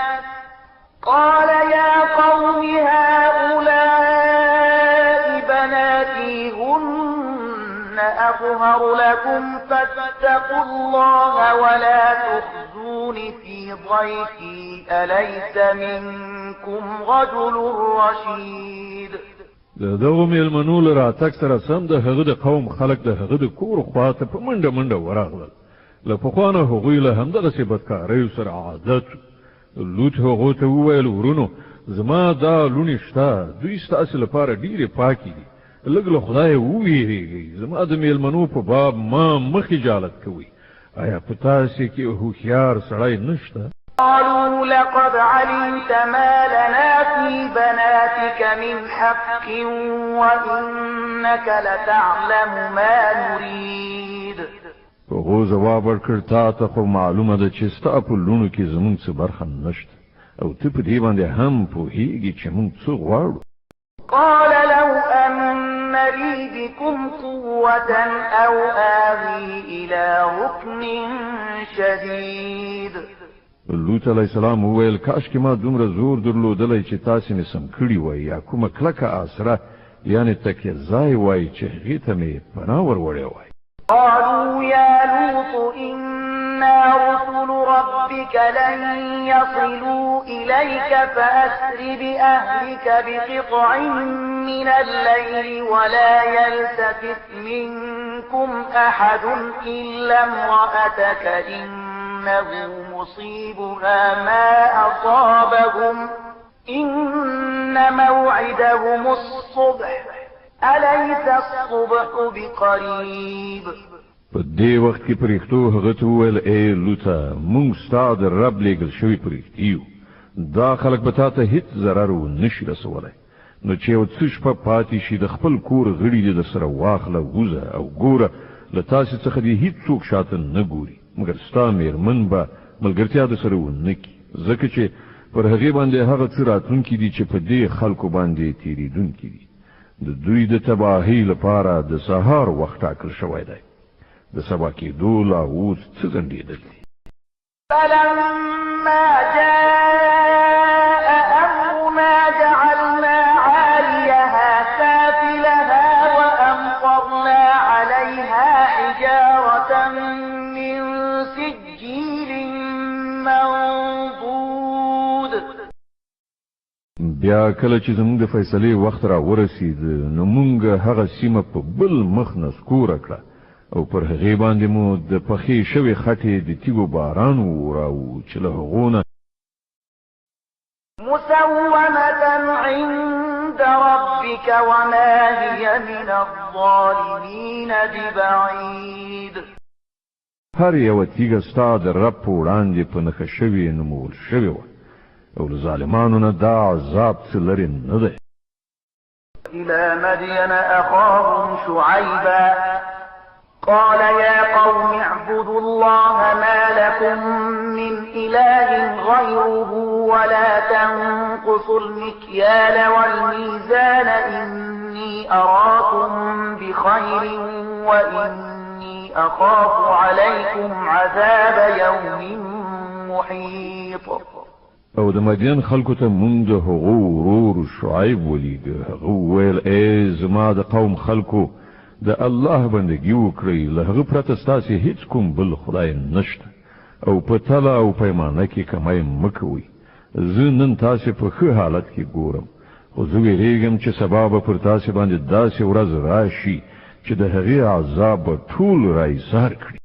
قال يا قوم هؤلاء بناتي هن أطهر لكم فاتقوا الله ولا تخزون في ضيفي أليس منكم رجل رشيد دغه میلمنو له راتګ سره سم د هغه د قوم خلک د هغه د کور خواته په منډه منډه ورغلل له پخوانه هغوی له همدغسې بدکاریو سره عادت لوط هغو ته وویل ورونو زما دا لوڼې شته دوی ستاسې لپاره ډېرې پاکې دي لږ له خدایه وویرېږئ زما د میلمنو په باب ما مه خجالت کوئ آیا په تاسې کې هوښیار سړی نشته قالوا لقد علمت ما لنا في بناتك من حق وإنك لتعلم ما نريد هغو ځواب ورکړ تا ته خو معلومه ده چې ستا په لوڼو کې زموږ څه برخه نشته او ته په دې باندې هم پوهېږې چې موږ څه غواړو قال لو أن لي بكم قوة أو آوي إلى ركن شديد لوط علیه السلام وویل کاشکې ما دومره زور درلودلی چې تاسې مې سم کړي وای یا کومه کلکه آسره یعنې تکیه ځای وای چې هغې ته مې پناه ور وړی وای قالوا يا لوط إنا رسل ربك لن يصلوا إليك فأسر بأهلك بقطع من الليل ولا يلتفت منكم أحد إلا امرأتك إنه مصيبها ما أصابهم إن موعدهم الصبح أليس الصبح بقريب په دې وخت کې پرښتو هغه ته وویل ای لوطه موږ ستا د رب لېږل شوي پرښتي یو دا خلک به تا ته هېڅ ضرر ونشي رسولی نو چې یو څه شپه پاتې شي د خپل کور غړي دې د سره واخله ووځه او ګوره له تاسې څخه دې هېڅوک شاته نه ګوري مګر ستا مېرمن به ملګرتیا د سره ونه کړي ځکه چې پر هغې باندې هغه څه راتلونکي دي چې په دې خلکو باندې تېرېدونکي دي د دوی د تباهۍ لپاره د سهار وخت ټاکل شوی دی د سبا کېدو لا اوس څه ځنډېدل دي فلما جاء أمرنا جعلنا عاليها سافلها وأمطرنا عليها حجارة من سجيل منضود بیا کله چې زموږ د فیصلې وخت را ورسید نو موږ هغه سیمه په بل مخ نسکوره کړه او پر هغې باندې مو د پخې شوې خټې د تیږو باران وراوه چې له هغو نه مسومة عند ربك وما هي من الظالمين ببعيد هر یوه تیږه ستا د رب په وړاندې په نښه شوې نومول شوې وه او له ظالمانو نه دا عذاب څه لرې نه دی إلى مدين أخاهم شعيبا قال يا قوم اعبدوا الله ما لكم من إله غيره ولا تنقصوا المكيال والميزان إني أراكم بخير وإني أخاف عليكم عذاب يوم محيط او د مدین خلکو ته مونږ د هغو ورور شعیب ولید هغه ویل ای زما د قوم خلکو د الله بندگی وکړئ له هغه پرته ستاسې هیڅ کوم بل خدای نشته او په تله او پیمانه کې کمی مه کوئ زه نن تاسې په ښه حالت کې ګورم خو زه ویریږم چې سبا به پر تاسې باندې داسې ورځ راشي چې د هغې عذاب به ټول رایسار کړي.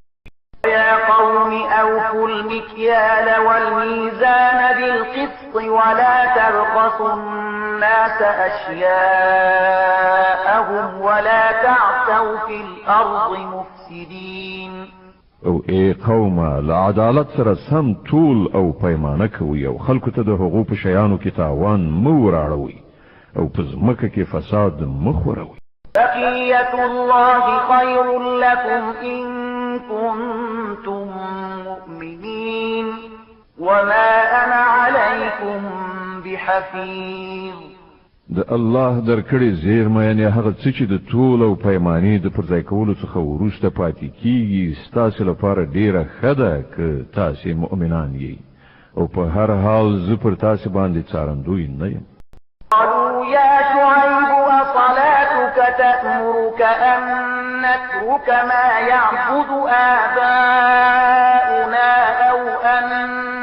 يا قوم أوفوا المكيال والميزان بالقسط ولا تبخسوا الناس أشياءهم ولا تعثوا في الأرض مفسدين. او ای قومه له عدالت سره سم طول او پیمانه کوي او خلکو ته د هغو په شیانو کې تاوان مه وراړوئ او په ځمکه کې فساد مه خوروئ. بقية الله خير لكم إن كنتم مؤمنين وما أنا عليكم بحفيظ. د الله درکړې زیرمه یعنی هغه څه چې د طول او پیمانې د پرځای کولو څخه وروسته پاتې کیږي ستاسو لپاره ډیره ښه ده که تاسې مؤمنان یئ او په هر حال زه پر تاسې باندې څارندوی نه یم. قالوا يا شعيب أصلاتك تأمرك أن نترك ما يعبد آباؤنا أو أن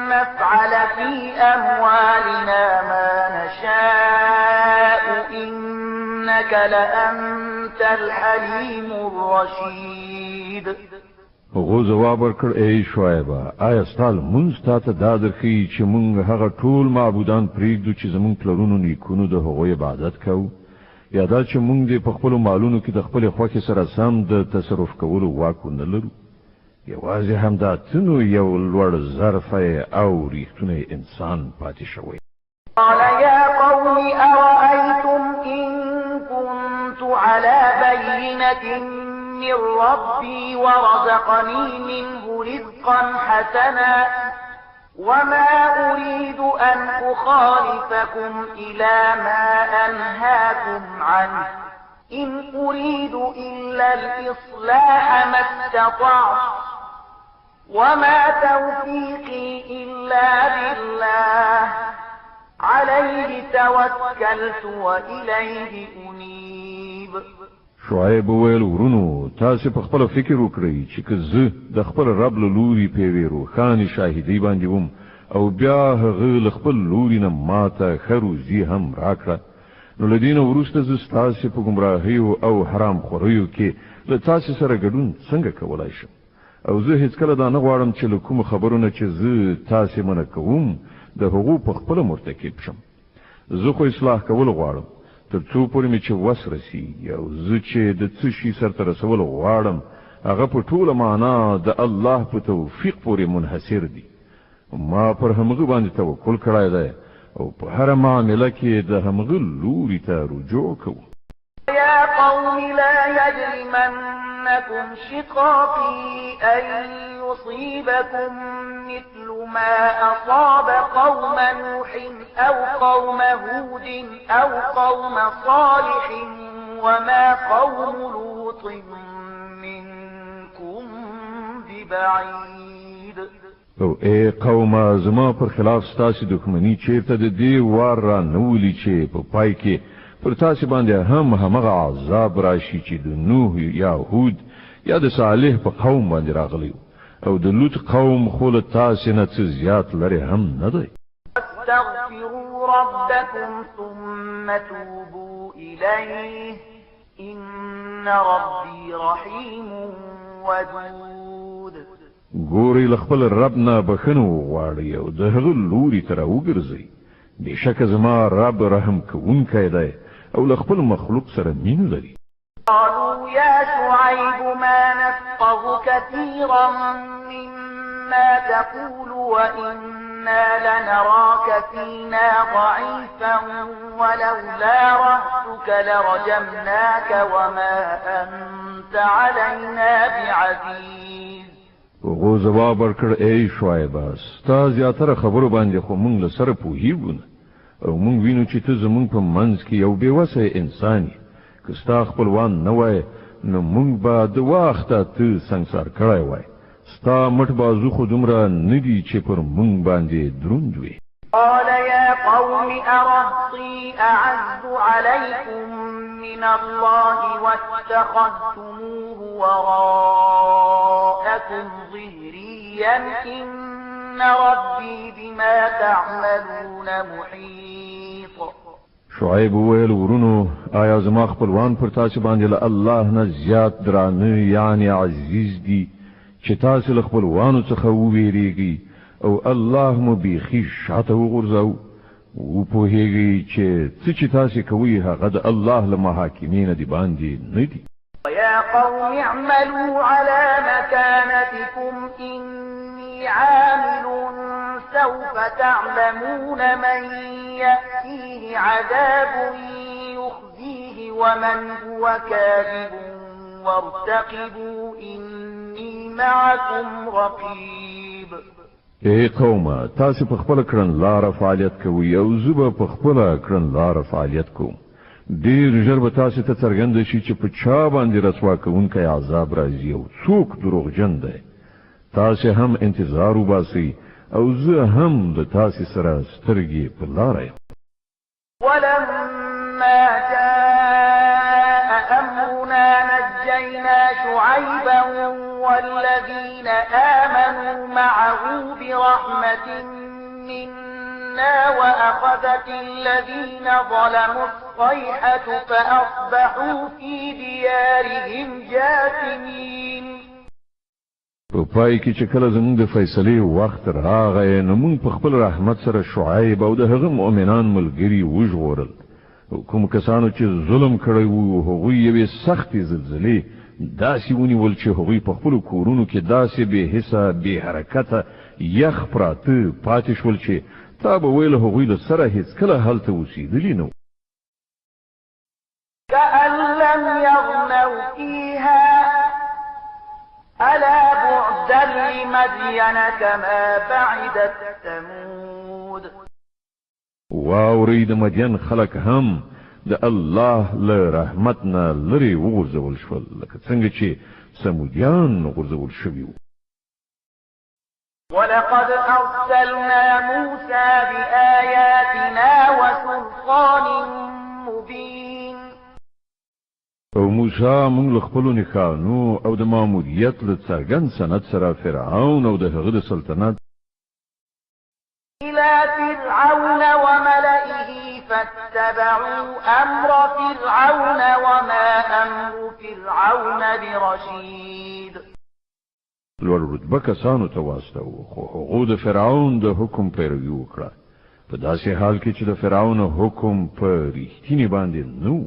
نفعل في أموالنا ما نشاء إنك لأنت الحليم الرشيد. هغه جواب ورکړ ای شعیبه آیا ستاسو مونږ ته دا درخی چې مونږ هغه ټول معبودان پریږدو چې زمونږ پلرونو نیکونو د هغوی عبادت کوو یا دا چې مونږ د خپل مالونو کې د خپل خوښې سره سم د تصرف کولو واک نه لرو. یوازې همدا تنو یو لوړ ظرفه او ریښتونی انسان پاتې شوی. قال يا قوم أرأيتم إن كنت على بينة من ربي ورزقني منه رزقا حسنا وما أريد أن أخالفكم إلى ما أنهاكم عنه إن أريد إلا الإصلاح ما استطعت وما توفيقي إلا بالله عليه توكلت وإليه أنيب. شعیب وویل ورونو تاسو په خپل فکر وکړئ چې که زه د خپل رب له لوري په روښانه شاهدی باندې وم او بیا هغه له خپل لوري نه ماته ښه روزي هم راکړه نو له دې نه وروسته زه ستاسو په ګمراهیو او حرام خوریو کې له تاسو سره ګډون څنګه کولای شم او زه هیڅکله دا نه غواړم چې له کوم خبرونه چې زه تاسو منع کوم د هغو په خپل مرتکب شم. زه خو اصلاح کول غواړم تر څو پورې مې چې وس رسیږي او زه چې د څه شي سرته رسول غواړم هغه په ټوله معنا د الله په توفیق پورې منحصر دي. ما پر همغه باندې توکل کړی دی او په هر معامله کې د همغه لوري ته رجوع کوم. يا قوم لا يجرمنكم شقاقي أن يصيبكم مثل ما أصاب قوم نوح أو قوم هود أو قوم صالح وما قوم لوط منكم ببعيد. او ای قوم زما پر خلاف ستاسو دښمنی چیرته د دې وار را نولی چې په پای کې پر تاسو باندې همغه عذاب راشي چې د نوح یا هود یا د صالح په قوم باندې راغلی او د لوط قوم خو له تاسو نه څه زیات لري هم نه دی. استغفروا ربكم ثم توبوا إليه إن ربي رحيم ودود. ګوري له خپل رب نه بخښنه وغواړي او د هغه لوري ته راوګرځي. بېشکه زما رب رحم کوونکی دی او له خپل مخلوق سره مینه لري. قالوا يا شعيب ما نفقه كثيرا مما تقول وإنا لنراك فينا ضعيفا ولولا رهتك لرجمناك وما أنت علينا بعزيز. هغه جواب ورکړ ای شعیب ستا زیاتره خبرو باندې خو موږ له سره پوهیږو او موږ وینو چې ته زموږ په منځ کې یو بېوسه انسان یې که ستا خپلوان نه وای نو موږ به د وخته ته سنګسار کړی وای. ستا مټ بازو خو دومره نه دي چې پر موږ باندې دروند وي. قال يا قوم أرهطي أعز عليكم من الله واتخذتموه وراءكم ظهريا إن ربي بما تعملون محيط. شعیب وویل ورونو آیا زما خپلوان پر تاسو باندې له الله نه زیات درانه یعنی عزیز دي چې تاسو له خپلوانو څخه وویریږي او الله مو بیخي شاته وغورځاو وپوهیږي چې تاسو کوي هغه د الله له محاکمین دی باندې نه دي. ويا قوم اعملوا على مكانتكم إني عامل سوف تعلمون من يأتيه عذاب يخزيه ومن هو كاذب وارتقبوا إني معكم رقيب. اے قومه تاسو په خپل کړن لار فعالیت کوي او زه په خپل کړن لار فعالیت کوم. ډیر ژر به تاسو ته څرګند شي چې په چا باندې رسوا کوونکی عذاب راځي او څوک دروغجن دی. تاسو هم انتظار وباسئ او زه هم د تاسو سره سترګې په لار یم. ولما جاء أمرنا نجينا شعيبا والذين آمنوا معه برحمة منا وأخذت الذين ظلموا الصيحة فأصبحوا في ديارهم جاثمين. په پای کې چې کله زموږ د فیصلې وخت راغی نو موږ په خپل رحمت سره شعیب او د هغه مؤمنان ملګري وژغورل. کوم کسانو چې ظلم کړی وو هغوی یوې سختې زلزلې داسې ونیول چې هغوی په خپلو کورونو کې داسې بې حسه بې حرکته یخ پراته پاتې شول چې تا به ویل هغوی له سره هیڅکله هلته اوسېدلي نه. كأن لم يغنوا فيها ألا بعدا لمدين كما بعدت ثمود. واوري د مدین خلق هم د الله له رحمتنا لري وغورځول شول لکه څنګه چې سمودیان غورځول شوي وو. ولقد أرسلنا موسى بآياتنا وسلطان مبين. او موسی موږ له خپلو نښانو او د ماموریت له څرګند سند سره فرعون او د هغه د سلطنت إلى فرعون وملئه فاتبعوا أمر فرعون وما أمر فرعون برشيد. لوړ رتبه کسانو ته واستو خو هغه د فرعون د حکم پیروي وکړه په داسې حال کې چې د فرعون حکم په ریښتینی باندې نو.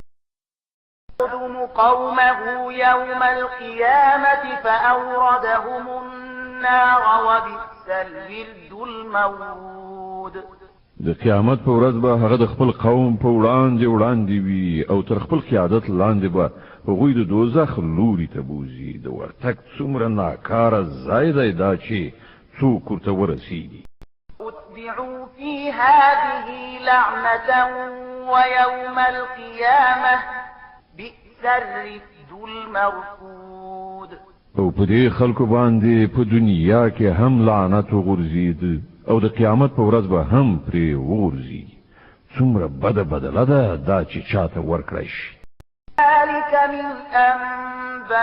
قومه يوم القيامة فأوردهم النار وبئس الورد المورود. د قیامت په ورځ به هغه د خپل قوم په وړاندې وي او تر خپل قیادت لاندې به هغوی د دوزخ لوري ته بوزي. د ورتګ څومره ناکاره ځای دی دا چې څوک ورته ورسیږي. اتبعوا في هذه لعنة ويوم القيامة بئس الرفد المرفود. او په دې خلکو باندې په دنیا کې هم لعنت وغورځید او د قیامت په ورځ به هم پرې وغورځي. څومره بده بدله ده دا چې چاته ورکړی شي. ذلك من أنباء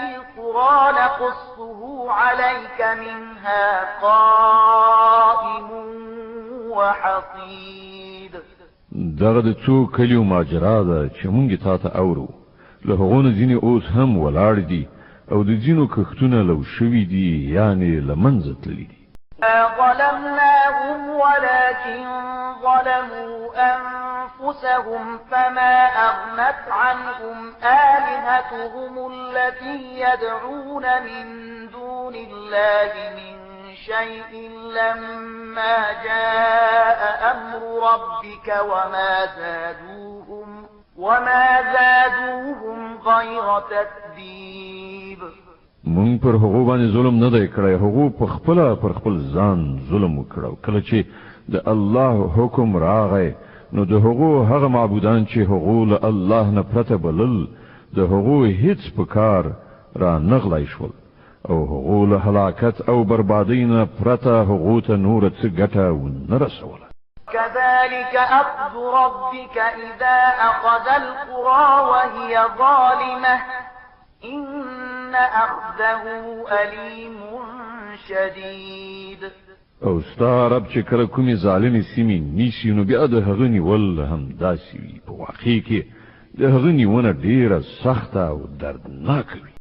القرى نقصه عليك منها قائم وحصيد. دغه د څو کلیو ماجرا ده چې مونږ تا ته اورو. له هغو نه ځینې اوس هم ولاړ دي او د ځینو کښتونه لو شوي دي یعنې له منځه تللي دي. ظلمناهم ولكن ظلموا أنفسهم فما أغنت عنهم آلهتهم التي يدعون من دون الله من شيء لما جاء أمر ربك وما زادوهم غير تتبيب. مونږ پر هغو باندې ظلم نه دی کړی. هغو په خپل ځان ظلم وکړو. کله چې د الله حکم راغی نو د هغو هغه معبودان چې هغو له الله نه پرته بلل د هغو هیڅ په کار را نغلی شول او هغو له هلاکت او بربادۍ نه پرته هغو ته نوره څه ګټه ونه رسوله. كذلك أخذ ربك إذا أخذ القرى وهي ظالمة إن أخذه أليم شديد. او ستا رب چې کله کومې ظالمې سیمې نیسي نو بیا د هغه نیول هم داسې وي په واقع کې د هغه نیونه ډیره سخته او دردناکه وي.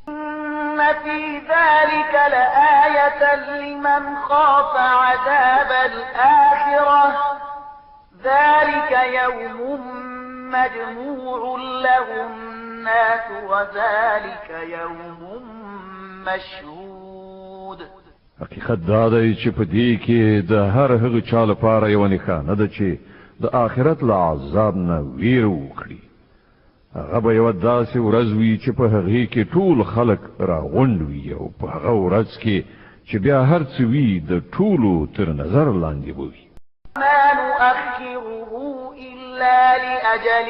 إن في ذلك لآية لمن خاف عذاب الآخرة ذلك يوم مجموع له الناس وذلك يوم مشهود. حقیقت دا دی چې په دې کې د هر هغه چا لپاره یو نښانه ده چې د آخرت له عذاب نه ویره وکړي. هغه به یوه داسې ورځ وي چې په هغې کې ټول خلک راغونډ وي او په هغه ورځ کې چې بیا هر څه وي د ټولو تر نظر لاندې به وي. ما نؤخره إلا لأجل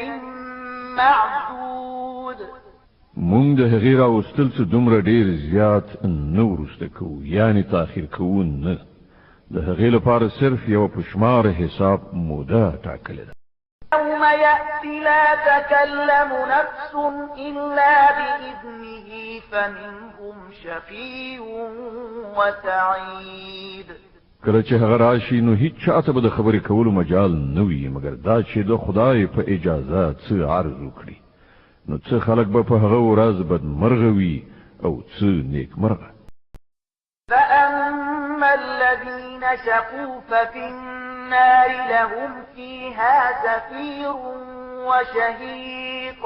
معدود. مونږ د هغې راوستل څه دومره ډېر زیات نه وروسته کوو یعنې تاخیر کوو نه. د هغې لپاره صرف یوه په شمار حساب موده ټاکلې ده. يوم يأتي لا تكلم نفس إلا بإذنه فمنهم شقي وسعيد. کله چې هغه راشي نو هیڅ چاته به د خبرې کولو مجال نه وي مګر دا چې د خدای په اجازه څه عرض وکړي. نو څه خلک به په هغه ورځ بدمرغه وي او څه نیکمرغه. فأما الذين شقوا ففي النار لهم فيها زفير وشهيق.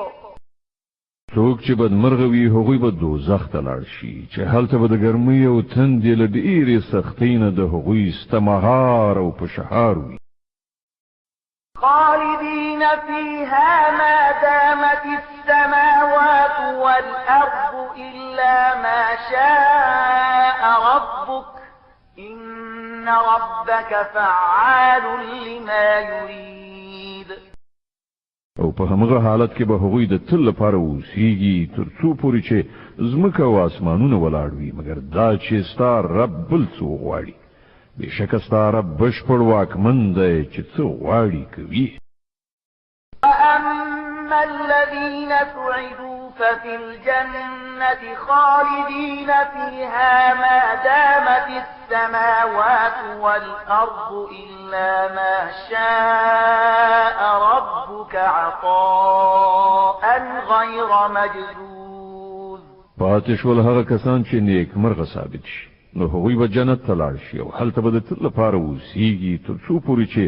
څوک چې بدمرغه وي هغوی به دوزخ ته لاړ شي چې هلته به د ګرمۍ او تندې له ډېرې سختۍ نه د هغوی ستمهار او پشهار وي. خالدين فيها ما دامت السماوات والأرض إلا ما شاء ربك إن ربك فعال لما يريد. او په همغه حالت کې به هغوی د تل لپاره اوسیږي تر څو پورې چې ځمکه او اسمانونه ولاړ وي مګر دا چې ستا رب بل څه وغواړي. بېشکه ستا رب بشپړ واکمن دی چې څه غواړي کوي. وأما الذين سعدوا ففي الجنة خالدين فيها ما دامت السماوات والأرض إلا ما شاء ربك عطاء غير مجذوذ. پاتې شول هغه کسان چې نیک مرغه ثابت شي نو هغوی به جنت ته لاړ شي او هلته به د تل لپاره اوسیږي تر څو پورې چې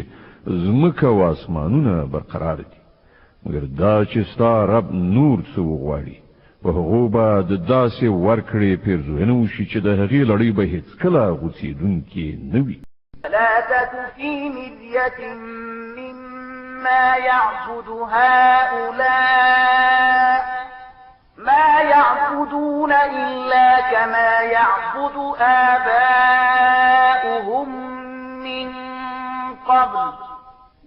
ځمکه او اسمانونه برقرار دي مګر دا چې ستا رب نور څه وغواړي په هغو به د داسې ورکړې پیرزوینه وشي چې د هغې لړۍ به هېڅکله غوڅېدونکې نه وي. لا تك في مرية مما يعبد هؤلاء ما يعبدون إلا كما يعبد آباؤهم من قبل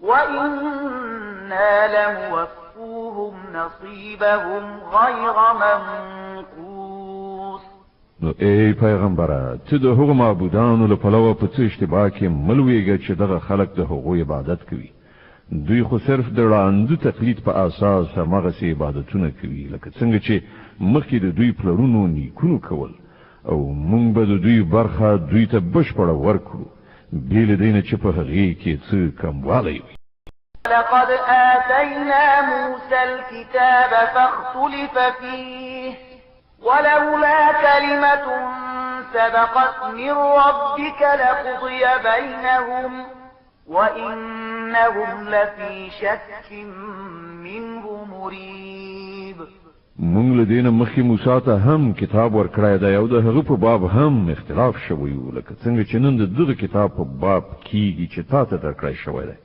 وإنا لموفوهم نصيبهم غير منقوص. نو ای پیغمبره ته د هغو معبودانو له پلوه په څه اشتباه کې مه لویږه چې دغه خلک د هغو عبادت کوي. دوی خو صرف د ړانده تقلید په اساس همغسې عبادتونه کوي لکه څنګه چې مخکې د دوی پلرونو نیکونو کول او موږ به د دوی برخه دوی ته بشپړه ورکړو بې له دې نه چې په هغې کې څه کموالی وي. لقد آتينا موسى الكتاب فاختلف فيه ولولا كلمة سبقت من ربك لقضي بينهم وإنهم لفي شك منه مريب. مونږ له دې نه مخکې موسی ته هم کتاب ورکړی دی او د هغه په باب هم اختلاف شوی و لکه څنګه چې نن د دغه کتاب په باب کېږي چې تا ته درکړی شوی دی.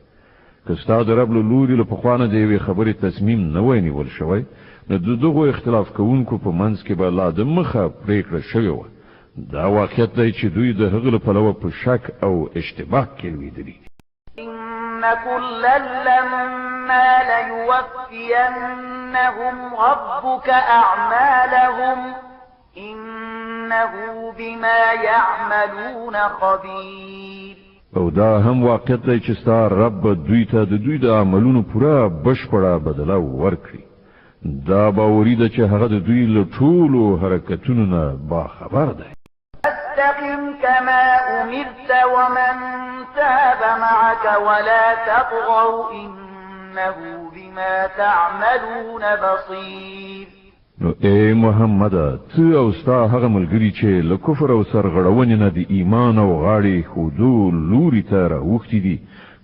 که ستا د رب له لوري له پخوا نه د یوې خبرې تصمیم نه وای نیول شوی نو د دغو اختلاف کوونکو په منځ کې به لا د مخه پرېکړه شوې وه. دا واقعیت دی چې دوی د هغه له پلوه په شک او اشتباه کې لوېدلي. إن كلا لما ليوفينهم ربك أعمالهم إنه بما يعملون خبير. او دا هم واقعیت دی چې ستا رب دوی ته د دوی د عملونو پوره بشپړه بدله ورکړي. دا باوري ده چې هغه د دوی له ټولو حرکتونو نه باخبر دی. فاستقم كما أمرت ومن تاب معك ولا تطغوا إنه بما تعملون بصير. نو اے محمد ته او ستا هغه ملګری چې له کفر او سرغړونې نه د ایمان او غاړې خودو لوري ته راوښتي دي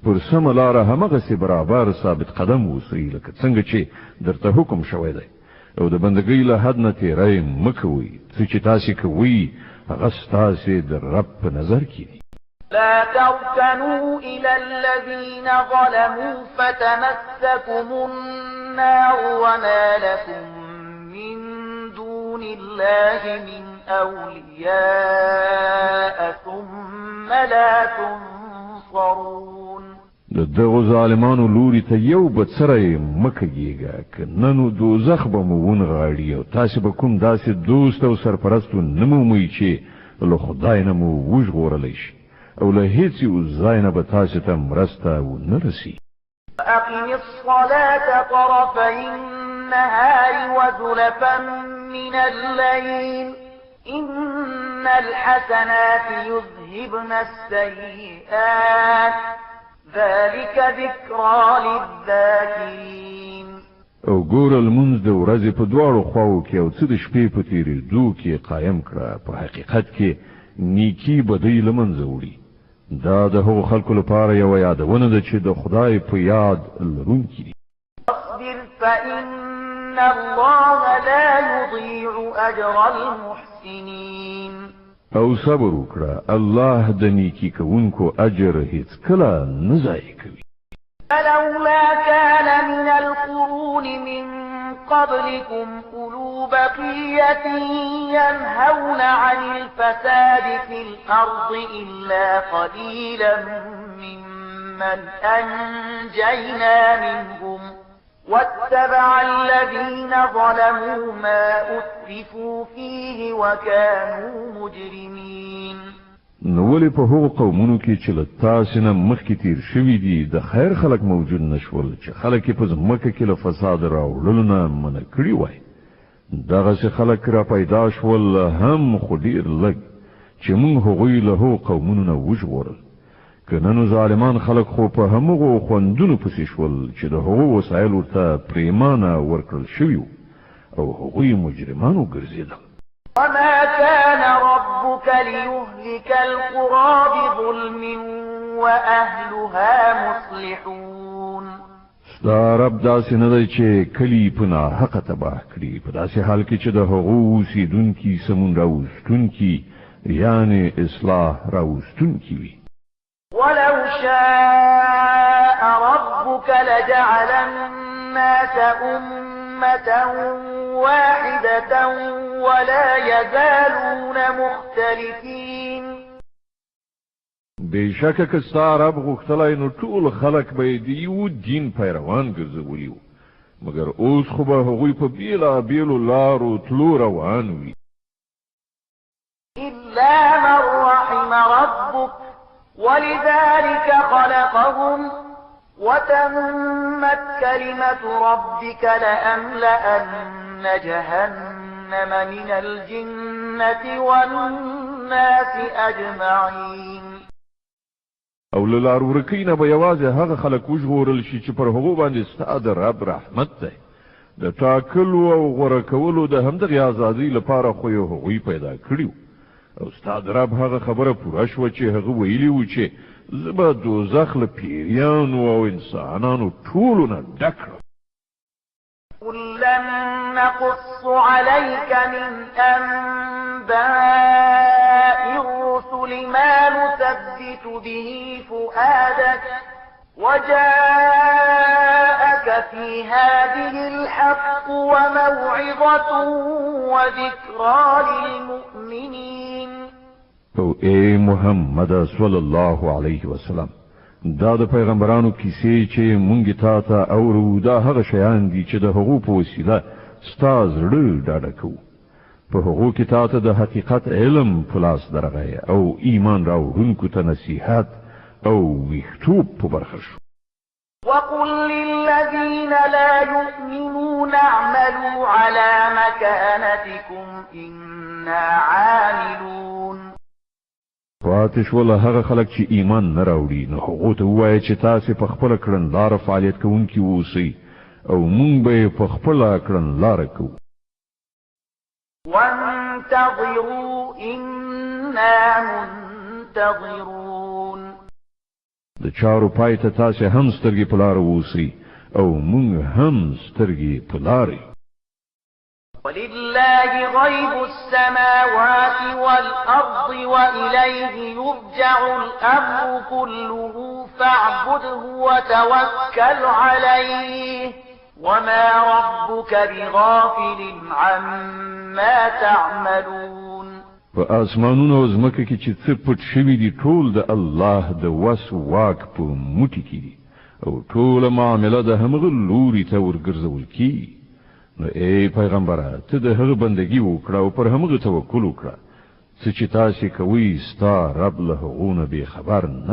پر سمه لاره همغسې برابر ثابت قدم اوسئ لکه څنګه چې درته حکم شوی دی او د بندګۍ له حد نه تېری مه کوئ څه چې تاسې کوئ هغه ستاسې د رب په نظر کې دي. لا تركنوا إلى الذين ظلموا فتمسكم النار وما لكم من دون الله من أولياء ثم لا تنصرون. د دغو ظالمانو لوري ته یو بڅری مکهږي که نن دوزخ به مو ونغاړي او تاسو به کوم داسې دوست او سرپرست نمومئ چې له خدای نه مو وژغورلی شي او له هیڅ یو ځای نه به تاسو ته مرسته ونه رسي. أقم الصلاة طرفي النهار وزلفا من الليل إن الحسنات يذهبن السيئات ذلك ذكرى للذاكرين. او ګور المنځ د ورځې په دواړو خواو کې او څه د شپې په تېرېدو کې قایم کړه په حقیقت کې نیکی بدۍ له منځه وړي. دا د هغو خلکو لپاره یوه یادونه ده چې د خدای په یاد لرونکي دي. اصبر فإن الله لا يضيع أجر المحسنين. او صبر وکړه الله د نیکی کوونکو اجر هیڅ کله نه ضایع کوي. فلولا كان من القرون من قبلكم أولو بقية ينهون عن الفساد في الأرض إلا قليلا ممن أنجينا منهم واتبع الذين ظلموا ما أترفوا فيه وكانوا مجرمين. نو ولې په هغو قومونو کې چې له تاسې نه مخکې تیر شوي دي د خیر خلک موجود نشول چې خلک یې په ځمکه کې له فساد راوړلو نه منع کړي وای. دغسې خلک را پیدا شول هم خو ډېر لږ چې موږ هغوی له هغو قومونو نه وژغورل. که نن ظالمان خلک خو په همغو خوندونو پسې شول چې د هغو وسایل ورته پرېمانه ورکړل شوي وو او هغوی مجرمان وګرځېدل. وما كان ربك ليهلك القرى بظلم وأهلها مصلحون. ستا رب داسې نه دی چې کلي په ناحقه تباه کړي په داسې حال کې چې د هغو اوسېدونکي سمون راوستونکي یعنې اصلاح راوستونکي وي. ولو شاء ربك لجعل الناس أمة واحدة ولا يزالون مختلفين. بېشکه که ستا رب غوښتلی نو ټول خلک به یې د یو دین پیروان ګرځولي وو مګر اوس خو به هغوی په بېلابېلو لارو تلو روان وي. إلا من رحم ربك ولذلك خلقهم وتمت كلمة ربك لأملأن جهنم من الجنة والناس أجمعين. او له لار ورکۍ نه به یوازې هغه خلک وژغورل شي چې پر هغو باندې ستا د رب رحمت دی. د ټاکلو او غوره کولو د همدغې ازادۍ لپاره خو یې هغوی پیدا کړي وو او ستا د رب هغه خبره پوره شوه چې هغه ویلي وو چې زه به دوزخ له پیریانو او انسانانو ټولو نه ډک کړم. كلا نقص عليك من أنباء الرسل ما نثبت به فؤادك وجاءك في هذه الحق وموعظة وذكرى للمؤمنين. او اے محمد صلی الله علیه وسلم دا د پیغمبرانو کیسې چې مونږ تا ته اورو دا هغه شیان دي چې د هغو په وسیله ستا زړه ډاډه کوو. په هغو کې تا ته د حقیقت علم په لاس درغی او ایمان راوړونکو ته نصیحت او ویښتوب په برخه شو. وقل للذين لا يؤمنون اعملوا على مكانتكم إنا عاملون. پاتش ولا هغه خلک چې ایمان نه راوړي نو هغه ته وایي چې تاسو په خپل کړنلار فعالیت کوونکي اوسئ او مونږ به په خپل کړنلار کوو. وانتظروا إنا منتظرون. د چارو پای ته تاسو هم سترګې په لار اوسئ او مونږ هم سترګې په لار. ولله غيب السماوات والأرض وإليه يرجع الأمر كله فاعبده وتوكل عليه وما ربك بغافل عما تعملون. په اسمانونو او ځمکه کې چې څه پټ شوي دي ټول د الله د وس واک په موټي کې دي او ټول معامله د همغه لوري ته ورګرځول کیږي. نو ای پیغمبره ته د هغه بندگی وکړه او پر همغه توکل وکړه څه چې تاسو کوي ستا رب له هغونه به خبر نه